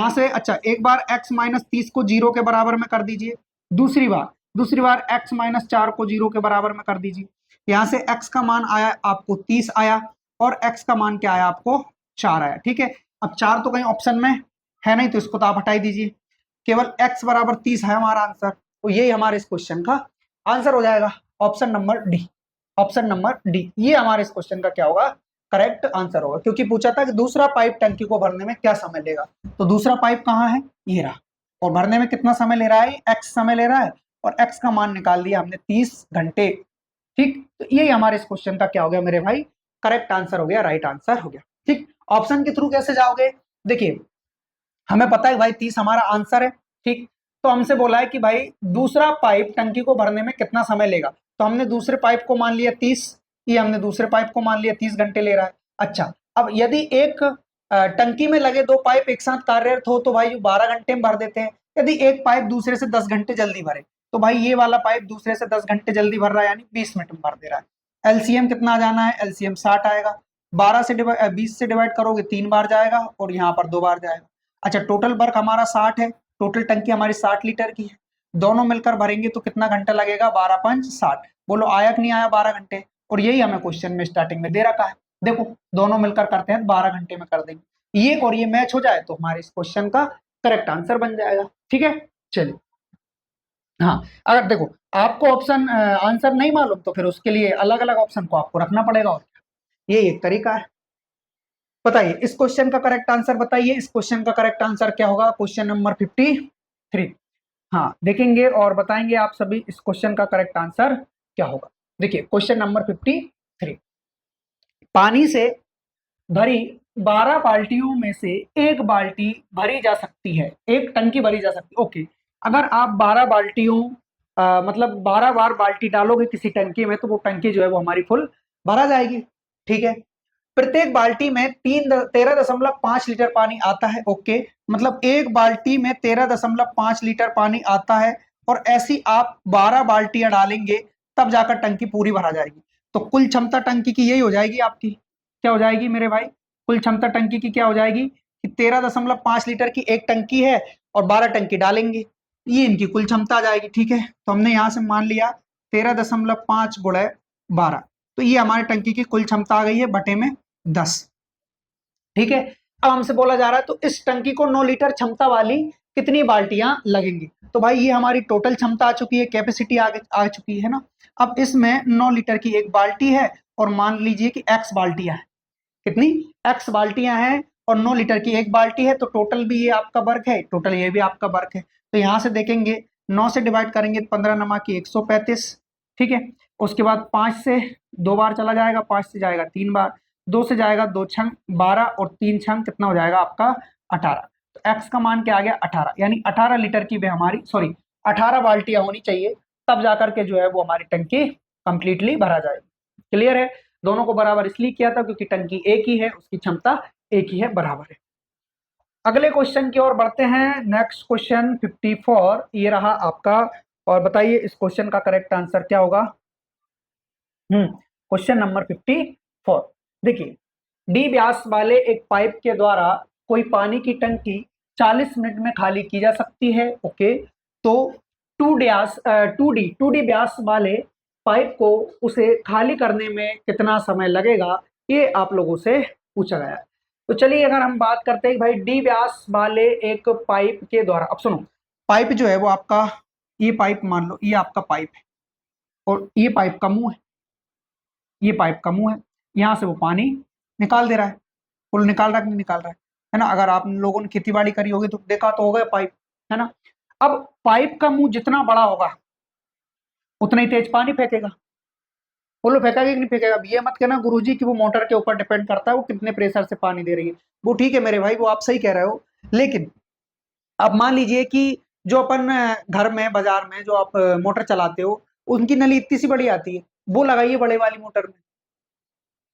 से अच्छा, एक बार x माइनस 30 को 0 के बराबर में कर दीजिए, दूसरी बार x माइनस 4 को 0 के बराबर में कर दीजिए। यहां से x का मान आया आपको 30 आया, और x का मान क्या आया आपको 4 आया, ठीक है। अब 4 तो कहीं ऑप्शन में है नहीं, तो इसको तो आप हटाई दीजिए, केवल x बराबर 30 है हमारा आंसर, तो यही हमारे इस क्वेश्चन का आंसर हो जाएगा, option number D. Option number D ये हमारे इस क्वेश्चन का क्या होगा, करेक्ट आंसर होगा, क्योंकि पूछा था कि दूसरा पाइप टंकी को भरने में क्या समय लेगा, तो दूसरा पाइप कहाँ है, ये रहा, और भरने में कितना समय ले रहा है, एक्स समय ले रहा है, और एक्स का मान निकाल दिया हमने 30 घंटे, ठीक। तो यही हमारे इस क्वेश्चन का क्या हो गया मेरे भाई, करेक्ट आंसर हो गया, राइट आंसर हो गया, ठीक। ऑप्शन के थ्रू कैसे जाओगे, देखिए हमें पता है भाई 30 हमारा आंसर है, ठीक। तो हमसे बोला है कि भाई दूसरा पाइप टंकी को भरने में कितना समय लेगा, तो हमने दूसरे पाइप को मान लिया 30, ये हमने दूसरे पाइप को मान लिया 30 घंटे ले रहा है। अच्छा, अब यदि एक टंकी में लगे दो पाइप एक साथ कार्यरत हो तो भाई 12 घंटे में भर देते हैं। यदि एक पाइप दूसरे से 10 घंटे जल्दी भरे तो भाई ये वाला पाइप दूसरे से 10 घंटे जल्दी भर रहा है, यानी 20 मिनट में भर दे रहा है। एलसीएम कितना आ जाना है, एलसीएम 60 आएगा, 20 से डिवाइड करोगे 3 बार जाएगा और यहाँ पर 2 बार जाएगा। अच्छा, टोटल वर्क हमारा 60 है, टोटल टंकी हमारी 60 लीटर की है, दोनों मिलकर भरेंगे तो कितना घंटा लगेगा, 12 5 60, बोलो आया कि नहीं आया 12 घंटे, और यही हमें क्वेश्चन में स्टार्टिंग में दे रखा है। देखो दोनों मिलकर करते हैं 12 घंटे में कर देंगे, ये और ये मैच हो जाए तो हमारे इस क्वेश्चन का करेक्ट आंसर बन जाएगा, ठीक है। चलिए, हाँ, अगर देखो आपको ऑप्शन आंसर नहीं मालूम तो फिर उसके लिए अलग अलग ऑप्शन को आपको रखना पड़ेगा, और ये एक तरीका है। बताइए इस क्वेश्चन का करेक्ट आंसर बताइए, इस क्वेश्चन का करेक्ट आंसर क्या होगा, क्वेश्चन नंबर 53। हाँ, देखेंगे और बताएंगे आप सभी इस क्वेश्चन का करेक्ट आंसर क्या होगा। देखिए क्वेश्चन नंबर 53, पानी से भरी 12 बाल्टियों में से एक बाल्टी भरी जा सकती है, एक टंकी भरी जा सकती है, ओके। अगर आप 12 बाल्टियों मतलब 12 बार बाल्टी डालोगे किसी टंकी में तो वो टंकी जो है वो हमारी फुल भरा जाएगी, ठीक है। प्रत्येक बाल्टी में 13.5 लीटर पानी आता है, ओके, मतलब एक बाल्टी में 13.5 लीटर पानी आता है, और ऐसी आप 12 बाल्टियां डालेंगे तब जाकर टंकी पूरी भरा जाएगी। तो कुल क्षमता टंकी की यही हो जाएगी आपकी, क्या हो जाएगी मेरे भाई, कुल क्षमता टंकी की क्या हो जाएगी कि 13.5 लीटर की एक टंकी है और 12 टंकी डालेंगे, ये इनकी कुल क्षमता आ जाएगी, ठीक है। तो हमने यहाँ से मान लिया 13.5 गुणे 12, तो ये हमारी टंकी की कुल क्षमता आ गई है बटे में 10, ठीक है। अब हमसे बोला जा रहा है तो इस टंकी को 9 लीटर क्षमता वाली कितनी बाल्टियां लगेंगी, तो भाई ये हमारी टोटल क्षमता आ चुकी है, कैपेसिटी आ चुकी है ना। अब इसमें 9 लीटर की एक बाल्टी है और मान लीजिए कि x बाल्टियां हैं, कितनी x बाल्टियां हैं और 9 लीटर की एक बाल्टी है, तो टोटल भी ये आपका वर्क है, टोटल ये भी आपका वर्क है। तो यहाँ से देखेंगे 9 से डिवाइड करेंगे 15 नमा की 135, ठीक है। उसके बाद 5 से 2 बार चला जाएगा, 5 से जाएगा 3 बार, 2 से जाएगा 2 छंग 12 और 3 छंग कितना हो जाएगा आपका 18। तो x का मान क्या आ गया 18, यानी 18 लीटर की भी हमारी 18 बाल्टियां होनी चाहिए, तब जाकर के जो है वो हमारी टंकी कंप्लीटली भरा जाएगी। क्लियर है? दोनों को बराबर इसलिए किया था क्योंकि टंकी एक ही है, उसकी क्षमता एक ही है, बराबर है। अगले क्वेश्चन की ओर बढ़ते हैं। नेक्स्ट क्वेश्चन 54 ये रहा आपका, और बताइए इस क्वेश्चन का करेक्ट आंसर क्या होगा। क्वेश्चन नंबर 54 देखिए, डी व्यास वाले एक पाइप के द्वारा कोई पानी की टंकी 40 मिनट में खाली की जा सकती है। ओके, तो 2D व्यास वाले पाइप को उसे खाली करने में कितना समय लगेगा, ये आप लोगों से पूछा गया है। तो चलिए अगर हम बात करते हैं भाई डी व्यास वाले एक पाइप के द्वारा, अब सुनो, पाइप जो है वो आपका, ये पाइप मान लो, ये आपका पाइप है और ये पाइप का मुंह है, ये पाइप का मुंह है, यहाँ से वो पानी निकाल दे रहा है, फुल निकाल रहा है कि नहीं निकाल रहा है ना। अगर आप लोगों ने खेती बाड़ी करी होगी तो देखा तो होगा पाइप, है ना। अब पाइप का मुंह जितना बड़ा होगा उतना ही तेज पानी फेंकेगा। बोलो फेंकेगा कि नहीं फेंकेगा? अब ये मत कहना गुरुजी कि वो मोटर के ऊपर डिपेंड करता है वो कितने प्रेशर से पानी दे रही है। वो ठीक है मेरे भाई, वो आप सही कह रहे हो, लेकिन अब मान लीजिए कि जो अपन घर में बाजार में जो आप मोटर चलाते हो, उनकी नली इतनी सी बड़ी आती है, वो लगाइए बड़े वाली मोटर में,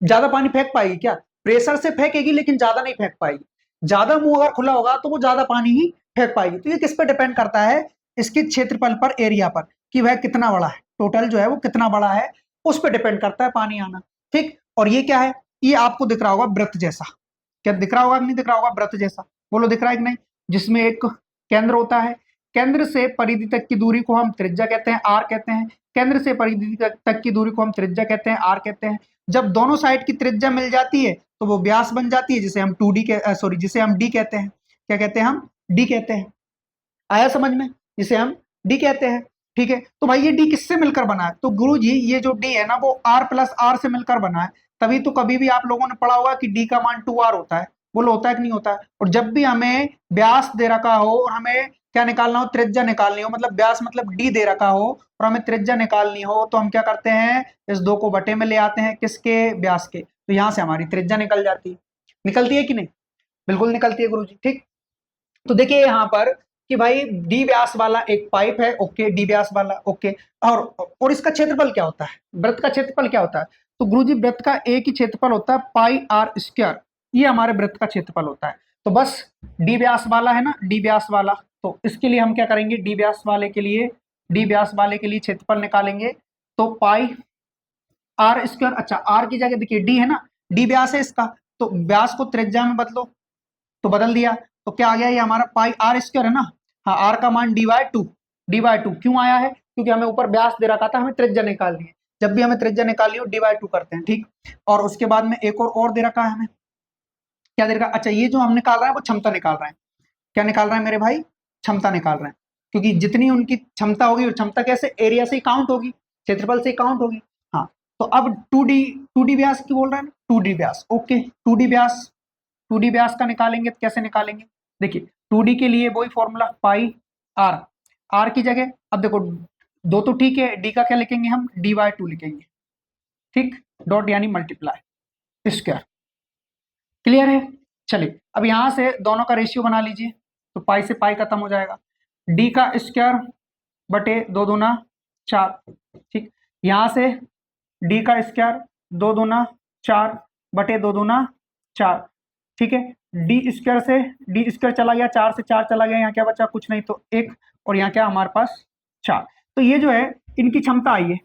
ज्यादा पानी फेंक पाएगी क्या? प्रेशर से फेंकेगी लेकिन ज्यादा नहीं फेंक पाएगी। ज्यादा मुंह अगर खुला होगा तो वो ज्यादा पानी ही फेंक पाएगी। तो ये किस पे डिपेंड करता है? इसके क्षेत्रफल पर, एरिया पर, कि वह कितना बड़ा है, टोटल जो है वो कितना बड़ा है, उस पर डिपेंड करता है पानी आना। ठीक, और ये क्या है? ये आपको दिख रहा होगा वृत्त जैसा, क्या दिख रहा होगा कि नहीं दिख रहा होगा? वृत्त जैसा, बोलो दिख रहा है कि नहीं? जिसमें एक केंद्र होता है, केंद्र से परिधि तक की दूरी को हम त्रिज्या कहते हैं, आर कहते हैं। केंद्र से परिधि तक की दूरी को हम त्रिज्या कहते हैं, आर कहते हैं। जब दोनों साइड की त्रिज्या मिल जाती है तो वो व्यास बन जाती है, जिसे हम 2D के जिसे हम डी कहते हैं। क्या कहते हैं? हम डी कहते हैं। आया समझ में? जिसे हम डी कहते हैं। ठीक है, तो भाई ये डी किससे मिलकर बना है? तो गुरु जी ये जो डी है ना वो आर प्लस आर से मिलकर बना है। तभी तो कभी भी आप लोगों ने पढ़ा होगा कि डी का मान 2R होता है। बोलो होता है कि नहीं होता है? और जब भी हमें व्यास दे रखा हो और हमें क्या निकालना हो, त्रिज्या निकालनी हो, मतलब व्यास मतलब डी दे रखा हो और हमें त्रिज्या निकालनी हो, तो हम क्या करते हैं, इस 2 को बटे में ले आते हैं, किसके? व्यास के। तो यहां से हमारी त्रिज्या निकल जाती है। निकलती है कि नहीं? बिल्कुल निकलती है गुरुजी। ठीक, तो देखिए यहाँ पर कि भाई डी व्यास वाला एक पाइप है, ओके, डी व्यास वाला, ओके, और इसका क्षेत्रफल क्या होता है? वृत्त का क्षेत्रफल क्या होता है? तो गुरुजी वृत्त का एक ही क्षेत्रफल होता है, पाई आर स्क्वायर, ये हमारे वृत्त का क्षेत्रफल होता है। तो बस डी व्यास वाला है ना, डी व्यास वाला, तो इसके लिए हम क्या करेंगे, डी व्यास वाले के लिए, डी व्यास वाले के लिए क्षेत्रफल निकालेंगे, तो पाई आर स्क्वायर, अच्छा आर की जगह देखिए डी है ना, डी व्यास है इसका, तो व्यास को त्रिज्या में बदलो, तो बदल दिया, तो क्या आ गया, ये हमारा पाई आर स्क्वायर है ना। हाँ, आर का मान dy/2, dy/2 क्यों आया है? क्योंकि हमें ऊपर व्यास दे रखा था, हमें त्रिज्या निकालनी है। जब भी हमें त्रिज्या निकालनी हो dy/2 करते हैं। ठीक, और उसके बाद में एक और दे रखा है हमें, क्या दे रखा? अच्छा, ये जो हम निकाल रहे हैं वो क्षमता निकाल रहे हैं। क्या निकाल रहे हैं मेरे भाई? क्षमता निकाल रहे हैं, क्योंकि जितनी उनकी क्षमता होगी, और क्षमता कैसे, एरिया से ही काउंट होगी, क्षेत्रफल से ही काउंट होगी। हाँ, तो अब 2D व्यास की बोल रहे हैं ना, 2D व्यास, ओके, 2D व्यास का निकालेंगे तो कैसे निकालेंगे? देखिए 2D के लिए वही फॉर्मूला, पाई आर, आर की जगह, अब देखो 2 तो ठीक है, डी का क्या लिखेंगे हम, dy/2 लिखेंगे। ठीक, डॉट यानी मल्टीप्लाई स्क्वायर। क्लियर है? चलिए अब यहां से दोनों का रेशियो बना लीजिए, तो पाई से पाई खत्म हो जाएगा, डी का स्क्वायर बटे 2 दूना 4। ठीक, यहां से डी का स्क्वायर 2 दूना 4 बटे 2 दूना 4। ठीक है, डी स्क्वायर से डी स्क्वायर चला गया, 4 से 4 चला गया, यहाँ क्या बचा, कुछ नहीं, तो 1, और यहाँ क्या हमारे पास 4। तो ये जो है इनकी क्षमता आई है,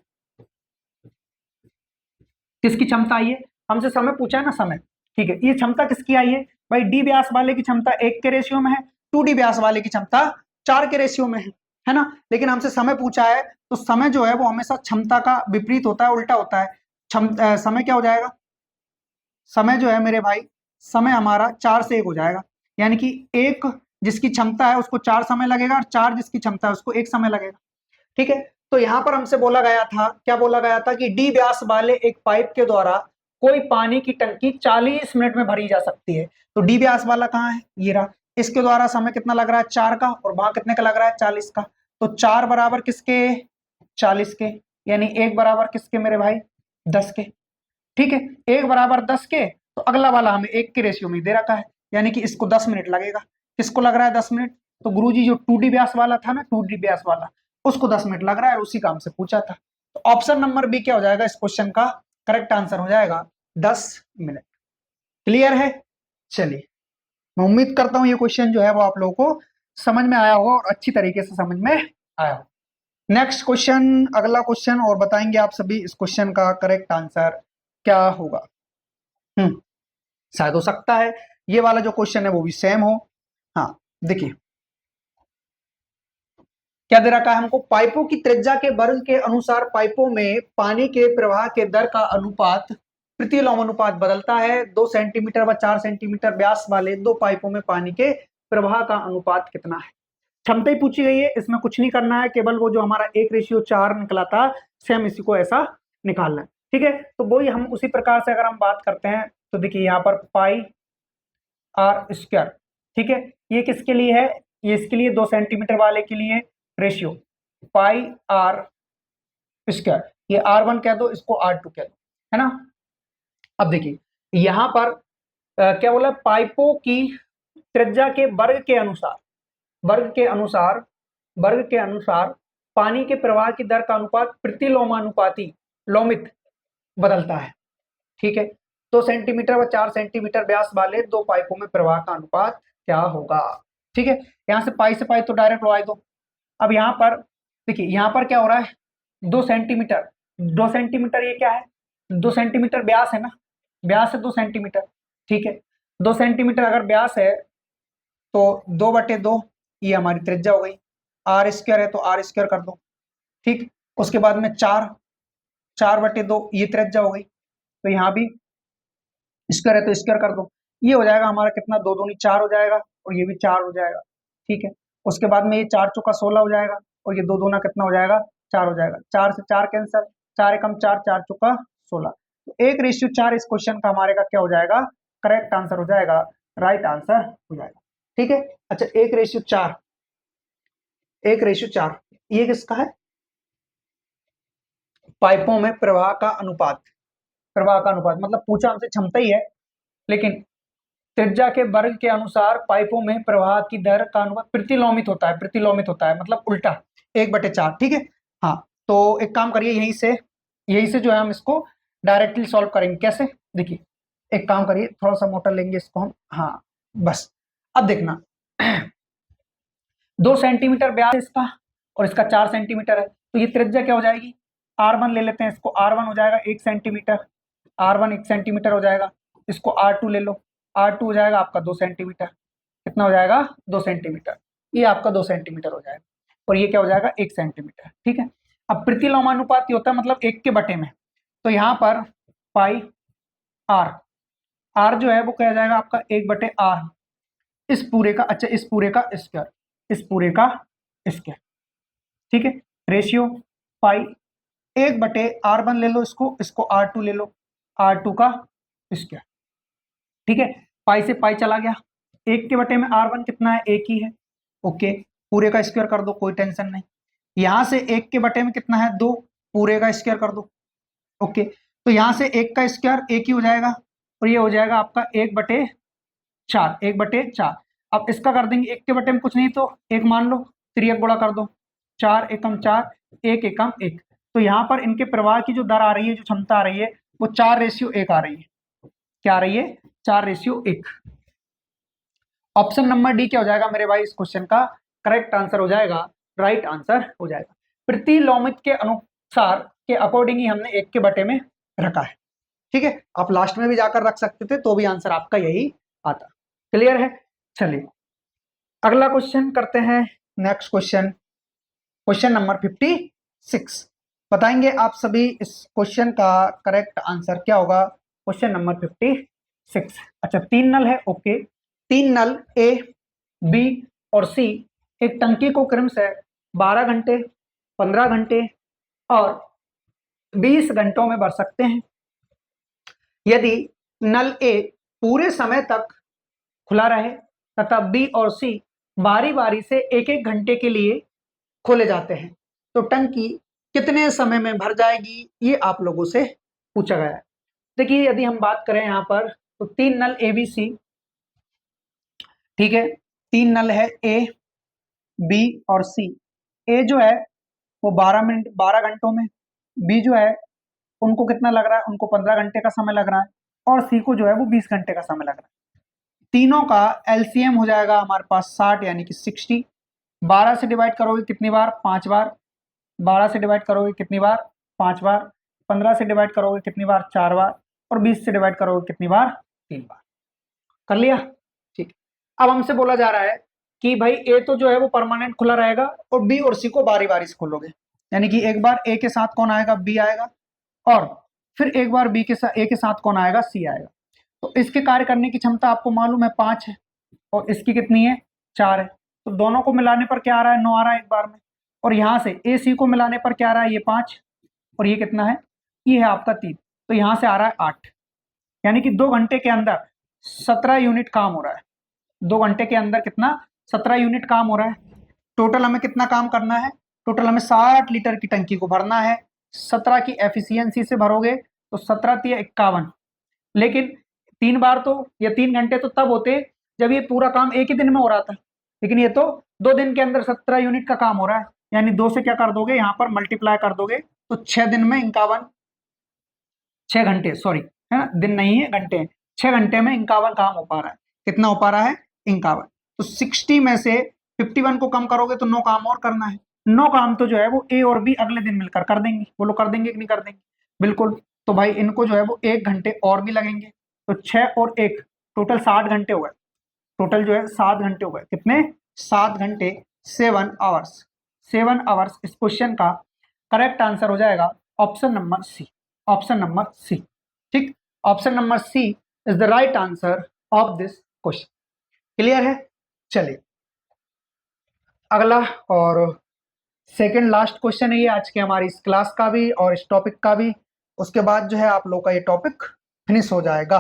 किसकी क्षमता आई है? हमसे समय पूछा है ना, समय। ठीक है, ये क्षमता किसकी आई है भाई? डी व्यास वाले की क्षमता 1 के रेशियो में है, 2D व्यास वाले की क्षमता 4 के रेशियो में है ना। लेकिन हमसे समय पूछा है, तो समय जो है वो हमेशा क्षमता का विपरीत होता है, उल्टा होता है। समय क्या हो जाएगा? समय जो है मेरे भाई, समय हमारा 4 से 1 हो जाएगा, यानी कि 1 जिसकी क्षमता है उसको 4 समय लगेगा, और 4 जिसकी क्षमता है उसको 1 समय लगेगा। ठीक है, तो यहां पर हमसे बोला गया था, क्या बोला गया था, कि डी व्यास वाले एक पाइप के द्वारा कोई पानी की टंकी 40 मिनट में भरी जा सकती है। तो डी व्यास वाला कहाँ है? ये रहा। इसके द्वारा समय कितना लग रहा है? 4 का, और वहां कितने का लग रहा है? 40 का। तो 4 बराबर किसके? 40 के। यानी 1 बराबर किसके मेरे भाई, 10 के। ठीक है, 1 बराबर 10 के, तो अगला वाला हमें 1 के रेशियो में दे रखा है, यानी कि इसको 10 मिनट लगेगा। किसको लग रहा है 10 मिनट, तो गुरुजी जो 2D व्यास वाला था ना, 2D व्यास वाला, उसको 10 मिनट लग रहा है और उसी काम से पूछा था। तो ऑप्शन नंबर बी क्या हो जाएगा, इस क्वेश्चन का करेक्ट आंसर हो जाएगा 10 मिनट। क्लियर है? चलिए, मैं उम्मीद करता हूं ये क्वेश्चन जो है वो आप लोगों को समझ में आया होगा और अच्छी तरीके से समझ में आया होगा। नेक्स्ट क्वेश्चन, अगला क्वेश्चन, और बताएंगे आप सभी इस क्वेश्चन का करेक्ट आंसर क्या होगा। शायद हो सकता है ये वाला जो क्वेश्चन है वो भी सेम हो। हाँ, देखिए क्या दे रखा है हमको, पाइपों की त्रिज्या के वर्ग के अनुसार पाइपों में पानी के प्रवाह के दर का अनुपात प्रतिलोम अनुपात बदलता है। 2 सेंटीमीटर व 4 सेंटीमीटर व्यास वाले दो पाइपों में पानी के प्रवाह का अनुपात कितना है। क्षमता ही पूछी गई है, इसमें कुछ नहीं करना है, केवल वो जो हमारा 1:4 निकला था, सेम इसी को ऐसा निकालना है। ठीक है, तो वही हम उसी प्रकार से अगर हम बात करते हैं तो देखिए यहाँ पर पाई आर स्क्वायर, ठीक है, ये किसके लिए है, ये इसके लिए 2 सेंटीमीटर वाले के लिए रेशियो पाई आर स्क्वायर, ये R1 कह दो, इसको R2 कह दो, है ना। अब देखिए यहां पर क्या बोला, पाइपों की त्रिज्या के वर्ग के अनुसार, वर्ग के अनुसार, वर्ग के अनुसार पानी के प्रवाह की दर का अनुपात प्रतिलोमानुपाती लोमित बदलता है। ठीक है, 2 सेंटीमीटर व 4 सेंटीमीटर व्यास वाले दो पाइपों में प्रवाह का अनुपात क्या होगा। ठीक है, यहां से पाई तो डायरेक्ट लगा दो। अब यहाँ पर देखिए, यहाँ पर क्या हो रहा है, 2 सेंटीमीटर, 2 सेंटीमीटर ये क्या है, 2 सेंटीमीटर व्यास है ना, व्यास है 2 सेंटीमीटर। ठीक है, 2 सेंटीमीटर अगर व्यास है तो 2/2 ये हमारी त्रिज्या हो गई, आर स्क्वायर है तो आर स्क्वायर कर दो। ठीक, उसके बाद में 4/2 ये त्रिज्या हो गई, तो यहाँ भी स्क्वायर है तो स्क्वायर कर दो। ये हो जाएगा हमारा कितना, 2 दूनी 4 हो जाएगा और ये भी 4 हो जाएगा। ठीक है, उसके बाद में ये 4 चौका 16 हो जाएगा और ये 2 दूना कितना हो जाएगा, 4 हो जाएगा। 4 से 4 कैंसिल, 4 एकम 4, 4 चौका 16, तो 1:4 इस क्वेश्चन का हमारे का क्या हो जाएगा, करेक्ट आंसर हो जाएगा, राइट आंसर हो जाएगा। ठीक है, अच्छा 1:4, 1:4 ये किसका है, पाइपों में प्रवाह का अनुपात, प्रवाह का अनुपात मतलब पूछा हमसे क्षमता ही है, लेकिन त्रिज्या के वर्ग के अनुसार पाइपों में प्रवाह की दर का अनुपात प्रतिलोमित होता है, प्रतिलोमित होता है मतलब उल्टा 1/4। ठीक है, हाँ, तो एक काम करिए, यहीं से जो है हम इसको डायरेक्टली सॉल्व करेंगे। कैसे, देखिए एक काम करिए, थोड़ा सा मोटर लेंगे इसको हम, हाँ बस। अब देखना 2 सेंटीमीटर व्यास इसका और इसका 4 सेंटीमीटर है, तो ये त्रिज्या क्या हो जाएगी, R1 ले लेते हैं, इसको R1 हो जाएगा 1 सेंटीमीटर, R1 1 सेंटीमीटर हो जाएगा, इसको R2 ले लो, R2 हो जाएगा आपका 2 सेंटीमीटर, कितना हो जाएगा 2 सेंटीमीटर, ये आपका 2 सेंटीमीटर हो जाएगा और ये क्या हो जाएगा 1 सेंटीमीटर। ठीक है, अब प्रतिलोमानुपाती होता है मतलब 1 के बटे में, तो यहाँ पर पाई आर, आर जो है वो क्या जाएगा आपका 1/r, इस पूरे का, अच्छा इस पूरे का स्क्वायर, इस पूरे का स्क्वायर। ठीक है, रेशियो पाई 1/r1 ले लो, इसको R2 ले लो, R2 का स्क्वायर। ठीक है, पाई से पाई चला गया, 1 के बटे में R1 कितना है, 1 ही है। ओके, पूरे का स्क्वायर कर दो, कोई टेंशन नहीं। यहां से 1 के बटे में कितना है, 2, पूरे का स्क्वायर कर दो। ओके, तो यहां से 1 का स्क्वायर 1 ही हो जाएगा और ये हो जाएगा आपका 1/4, 1/4। अब इसका कर देंगे, 1 के बटे में कुछ नहीं तो 1 मान लो, 3 गुणा कर दो, 4 एकम 4, 1 एकम 1। तो यहाँ पर इनके प्रवाह की जो दर आ रही है, जो क्षमता आ रही है, वो 4:1 आ रही है। क्या आ रही है, 4:1। ऑप्शन नंबर डी क्या हो जाएगा मेरे भाई, इस क्वेश्चन का करेक्ट आंसर हो जाएगा, राइट आंसर हो जाएगा। प्रतिलोमित के अनुसार के अकॉर्डिंग ही हमने 1 के बटे में रखा है। ठीक है, आप लास्ट में भी जाकर रख सकते थे तो भी आंसर आपका यही आता। क्लियर है? चलिए अगला क्वेश्चन करते हैं। नेक्स्ट क्वेश्चन, क्वेश्चन नंबर 56, बताएंगे आप सभी इस क्वेश्चन का करेक्ट आंसर क्या होगा। क्वेश्चन नंबर 56, अच्छा 3 नल है, ओके, 3 नल ए, बी और सी एक टंकी को क्रमशः 12 घंटे, 15 घंटे और 20 घंटों में भर सकते हैं। यदि नल ए पूरे समय तक खुला रहे तथा बी और सी बारी बारी से 1-1 घंटे के लिए खोले जाते हैं तो टंकी कितने समय में भर जाएगी, ये आप लोगों से पूछा गया है। देखिए यदि हम बात करें यहाँ पर तो 3 नल ABC, ठीक है, 3 नल है A, B और C। A जो है वो 12 घंटों में, B जो है उनको कितना लग रहा है, उनको 15 घंटे का समय लग रहा है, और C को जो है वो 20 घंटे का समय लग रहा है। तीनों का एलसीएम हो जाएगा हमारे पास 60 यानी कि 60। 12 से डिवाइड करोगे कितनी बार, 5 बार। 12 से डिवाइड करोगे कितनी बार, 5 बार। 15 से डिवाइड करोगे कितनी बार, 4 बार। और 20 से डिवाइड करोगे कितनी बार, 3 बार। कर लिया, ठीक। अब हमसे बोला जा रहा है कि भाई ए तो जो है वो परमानेंट खुला रहेगा और बी और सी को बारी बारी से खोलोगे, यानी कि एक बार ए के साथ कौन आएगा, बी आएगा, और फिर एक बार बी के साथ ए के साथ कौन आएगा, सी आएगा। तो इसके कार्य करने की क्षमता आपको मालूम है 5 है, और इसकी कितनी है, 4 है। तो दोनों को मिलाने पर क्या आ रहा है, 9 आ रहा है एक बार में। और यहाँ से ए सी को मिलाने पर क्या आ रहा है, ये 5, और ये कितना है, ये है आपका 3। तो यहाँ से आ रहा है 8, यानी कि 2 घंटे के अंदर 17 यूनिट काम हो रहा है। 2 घंटे के अंदर कितना, 17 यूनिट काम हो रहा है। टोटल हमें कितना काम करना है, टोटल हमें 60 लीटर की टंकी को भरना है। 17 की एफिशिएंसी से भरोगे तो 17 तिया 51। लेकिन 3 बार तो या 3 घंटे तो तब होते जब ये पूरा काम एक ही दिन में हो रहा था, लेकिन ये तो 2 दिन के अंदर 17 यूनिट का काम हो रहा है, यानी 2 से क्या कर दोगे, यहाँ पर मल्टीप्लाई कर दोगे तो 6 दिन में 51, 6 घंटे सॉरी, है ना, दिन नहीं है घंटे, 6 घंटे में 51 काम हो पा रहा है। कितना हो पा रहा है, 51। तो 60 में से 51 को कम करोगे तो 9 काम और करना है। 9 काम तो जो है वो ए और बी अगले दिन मिलकर कर देंगे। बोलो कर देंगे कि नहीं कर देंगे, बिल्कुल। तो भाई इनको जो है वो 1 घंटे और भी लगेंगे, तो 6 और 1 टोटल 60 घंटे हो गए। टोटल जो है 7 घंटे हो गए, कितने, 7 घंटे, 7 आवर्स। 7 आवर्स इस क्वेश्चन का करेक्ट आंसर हो जाएगा option number C, option number C, ठीक। Option number C is the right answer of this question. Clear है, चलिए अगला और सेकंड लास्ट क्वेश्चन है ये आज के हमारी इस क्लास का भी और इस टॉपिक का भी। उसके बाद जो है आप लोग का ये टॉपिक फिनिश हो जाएगा।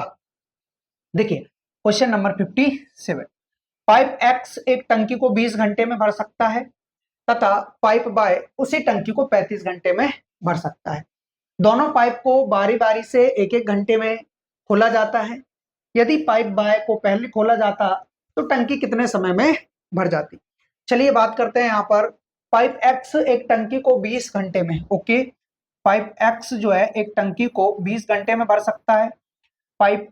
देखिए क्वेश्चन नंबर 57, पाइप एक्स एक टंकी को 20 घंटे में भर सकता है तथा पाइप बाय उसी टंकी को 35 घंटे में भर सकता है। दोनों पाइप को बारी बारी से एक एक घंटे में खोला जाता है। यदि पाइप बाय को पहले खोला जाता तो टंकी कितने समय में भर जाती। चलिए बात करते हैं यहाँ पर। पाइप एक्स एक टंकी को 20 घंटे में, ओके, पाइप एक्स जो है एक टंकी को 20 घंटे में भर सकता है। पाइप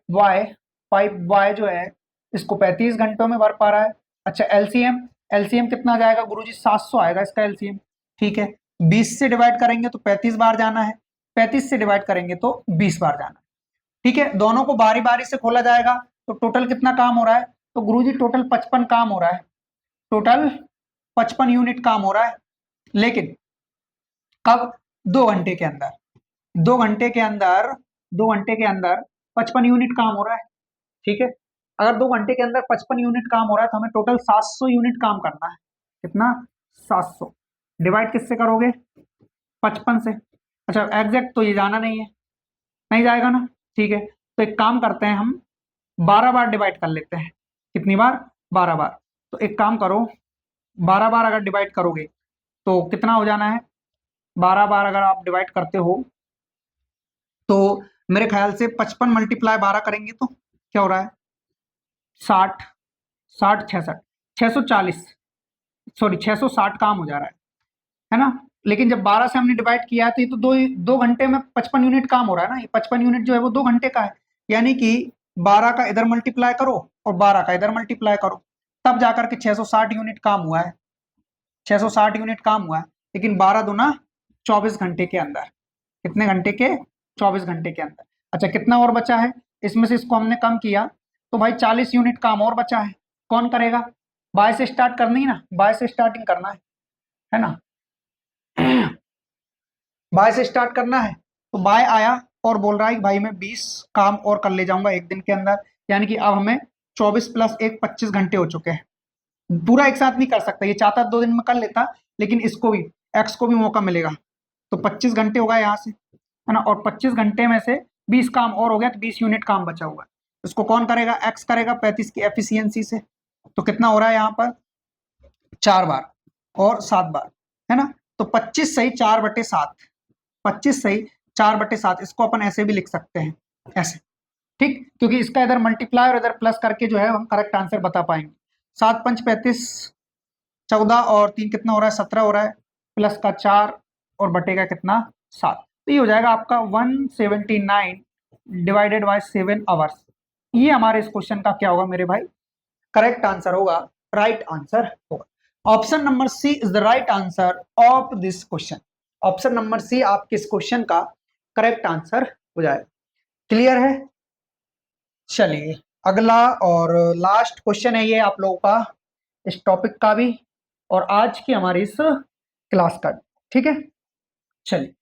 वाई जो है इसको 35 घंटों में भर पा रहा है। अच्छा एलसीएम, एलसीएम कितना आ जाएगा गुरुजी, 700 आएगा इसका एलसीएम, ठीक है। 20 से डिवाइड करेंगे तो 35 बार जाना है, 35 से डिवाइड करेंगे तो 20 बार जाना है, ठीक है। दोनों को बारी बारी से खोला जाएगा तो टोटल कितना काम हो रहा है, तो गुरुजी टोटल 55 काम हो रहा है, टोटल 55 यूनिट काम हो रहा है। लेकिन कब, 2 घंटे के अंदर, 2 घंटे के अंदर, 2 घंटे के अंदर 55 यूनिट काम हो रहा है, ठीक है। अगर 2 घंटे के अंदर 55 यूनिट काम हो रहा है तो हमें टोटल 700 यूनिट काम करना है। कितना, 700। डिवाइड किससे करोगे, 55 से। अच्छा एग्जैक्ट तो ये जाना नहीं है, नहीं जाएगा ना, ठीक है। तो एक काम करते हैं हम 12 बार डिवाइड कर लेते हैं। कितनी बार, 12 बार। तो एक काम करो, 12 बार अगर डिवाइड करोगे तो कितना हो जाना है, 12 बार अगर आप डिवाइड करते हो तो मेरे ख्याल से 55 मल्टीप्लाई 12 करेंगे तो क्या हो रहा है, 60, 60 66, 640, सॉरी 660 काम हो जा रहा है ना। लेकिन जब 12 से हमने डिवाइड किया है तो ये तो 2 घंटे में 55 यूनिट काम हो रहा है ना। ये 55 यूनिट जो है वो 2 घंटे का है, यानी कि 12 का इधर मल्टीप्लाई करो और 12 का इधर मल्टीप्लाई करो, तब जाकर के 660 यूनिट काम हुआ है, 660 यूनिट काम हुआ है। लेकिन 12 दूना 24 घंटे के अंदर, कितने घंटे के, 24 घंटे के अंदर। अच्छा कितना और बचा है, इसमें से इसको हमने कम किया तो भाई 40 यूनिट काम और बचा है। कौन करेगा, बाय से स्टार्ट करनी है ना, बाय से स्टार्टिंग करना है ना, बाय से स्टार्ट करना है। तो बाय आया और बोल रहा है कि भाई मैं 20 काम और कर ले जाऊंगा एक दिन के अंदर, यानी कि अब हमें 24 + 1 25 घंटे हो चुके हैं। पूरा एक साथ नहीं कर सकता, ये चाहता 2 दिन में कर लेता, लेकिन इसको भी, एक्स को भी मौका मिलेगा। तो 25 घंटे होगा यहाँ से, है ना, और 25 घंटे में से 20 काम और हो गया तो 20 यूनिट काम बचा हुआ है। इसको कौन करेगा, एक्स करेगा 35 की एफिशिएंसी से। तो कितना हो रहा है यहाँ पर, 4 बार और 7 बार, है ना। तो 25 सही 4/7, 25 सही 4/7, इसको अपन ऐसे भी लिख सकते हैं, ऐसे, ठीक, क्योंकि इसका इधर मल्टीप्लाई और इधर प्लस करके जो है हम करेक्ट आंसर बता पाएंगे। 7 5 35, 14 और 3 कितना हो रहा है, 17 हो रहा है, प्लस का 4 और बटे का कितना, 7। तो ये हो जाएगा आपका 179 डिवाइडेड बाय 7 आवर्स। ये हमारे इस क्वेश्चन का क्या होगा मेरे भाई, करेक्ट आंसर होगा, राइट आंसर होगा। Option number C is the right answer of this question. Option number C आपके इस क्वेश्चन का करेक्ट आंसर हो जाएगा। क्लियर है? चलिए अगला और लास्ट क्वेश्चन है ये आप लोगों का, इस टॉपिक का भी और आज की हमारी इस क्लास का भी, ठीक है। चलिए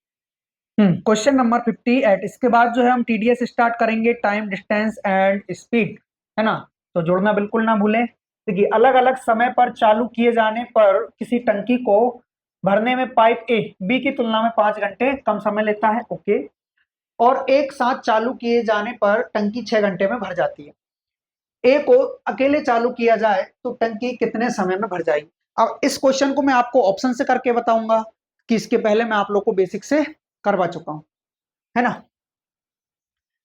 क्वेश्चन नंबर 58, इसके बाद जो है हम टीडीएस स्टार्ट करेंगे, टाइम डिस्टेंस एंड स्पीड, है ना। तो जोड़ना बिल्कुल ना भूलें। देखिए अलग अलग समय पर चालू किए जाने पर किसी टंकी को भरने में पाइप ए बी की तुलना में 5 घंटे कम समय लेता है, ओके। और एक साथ चालू किए जाने पर टंकी 6 घंटे में भर जाती है। ए को अकेले चालू किया जाए तो टंकी कितने समय में भर जाएगी। अब इस क्वेश्चन को मैं आपको ऑप्शन से करके बताऊंगा कि इसके पहले मैं आप लोग को बेसिक से करवा चुका हूं, है ना।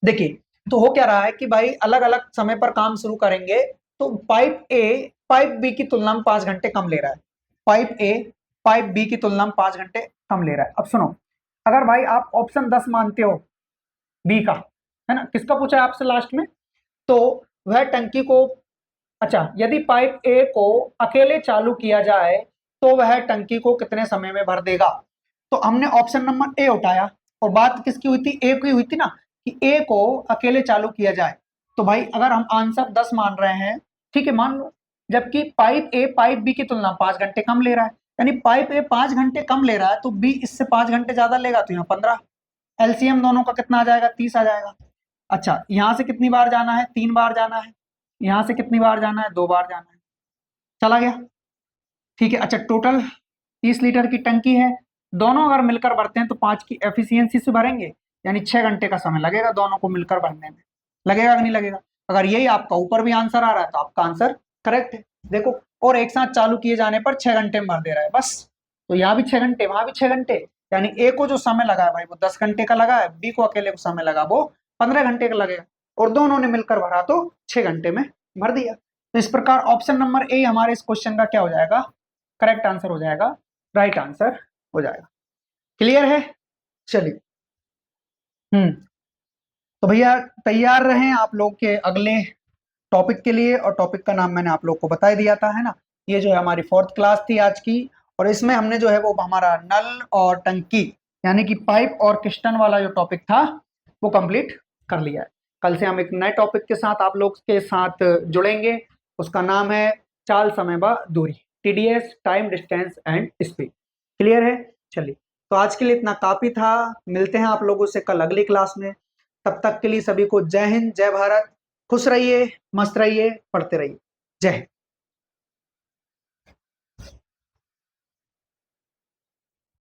देखिए तो हो क्या रहा है कि भाई अलग अलग समय पर काम शुरू करेंगे तो पाइप ए पाइप बी की तुलना में 5 घंटे कम ले रहा है। पाइप ए पाइप बी की तुलना में 5 घंटे कम ले रहा है। अब सुनो, अगर भाई आप ऑप्शन 10 मानते हो बी का, है ना, किसका पूछा है आपसे लास्ट में, तो वह टंकी को, अच्छा यदि पाइप ए को अकेले चालू किया जाए तो वह टंकी को कितने समय में भर देगा। तो हमने ऑप्शन नंबर ए उठाया और बात किसकी हुई थी, ए की हुई थी ना, कि ए को अकेले चालू किया जाए। तो भाई अगर हम आंसर 10 मान रहे हैं, ठीक है मान लो, जबकि पाइप ए पाइप बी की तुलना में 5 घंटे कम ले रहा है, यानी पाइप ए 5 घंटे कम ले रहा है तो बी इससे 5 घंटे ज्यादा लेगा, तो यहाँ 15। एलसीएम दोनों का कितना आ जाएगा, 30 आ जाएगा। अच्छा यहां से कितनी बार जाना है, 3 बार जाना है, यहां से कितनी बार जाना है, 2 बार जाना है, चला गया, ठीक है। अच्छा टोटल 30 लीटर की टंकी है, दोनों अगर मिलकर भरते हैं तो 5 की एफिशिएंसी से भरेंगे, यानी 6 घंटे का समय लगेगा दोनों को मिलकर भरने में, लगेगा कि नहीं लगेगा। अगर यही आपका ऊपर भी आंसर आ रहा है तो आपका आंसर करेक्ट है। देखो और एक साथ चालू किए जाने पर 6 घंटे में भर दे रहा है बस, तो यहाँ भी 6 घंटे वहां भी 6 घंटे, यानी ए को जो समय लगा है भाई वो 10 घंटे का लगा है, बी को अकेले को समय लगा वो 15 घंटे का लगेगा, और दोनों ने मिलकर भरा तो 6 घंटे में भर दिया। तो इस प्रकार ऑप्शन नंबर ए हमारे इस क्वेश्चन का क्या हो जाएगा, करेक्ट आंसर हो जाएगा, राइट आंसर हो जाएगा। क्लियर है? चलिए तो भैया तैयार रहें आप लोग के अगले टॉपिक के लिए, और टॉपिक का नाम मैंने आप लोग को बता दिया था, है ना। ये जो है हमारी 4th क्लास थी आज की, और इसमें हमने जो है वो हमारा नल और टंकी यानी कि पाइप और किस्टन वाला जो टॉपिक था वो कंप्लीट कर लिया है। कल से हम एक नए टॉपिक के साथ आप लोग के साथ जुड़ेंगे, उसका नाम है चाल समय व दूरी, TDS, time distance and speed. Clear है? चलिए तो आज के लिए इतना काफी था, मिलते हैं आप लोगों से कल अगली क्लास में। तब तक के लिए सभी को जय हिंद, जय भारत, खुश रहिए, मस्त रहिए, पढ़ते रहिए, जय हिंद।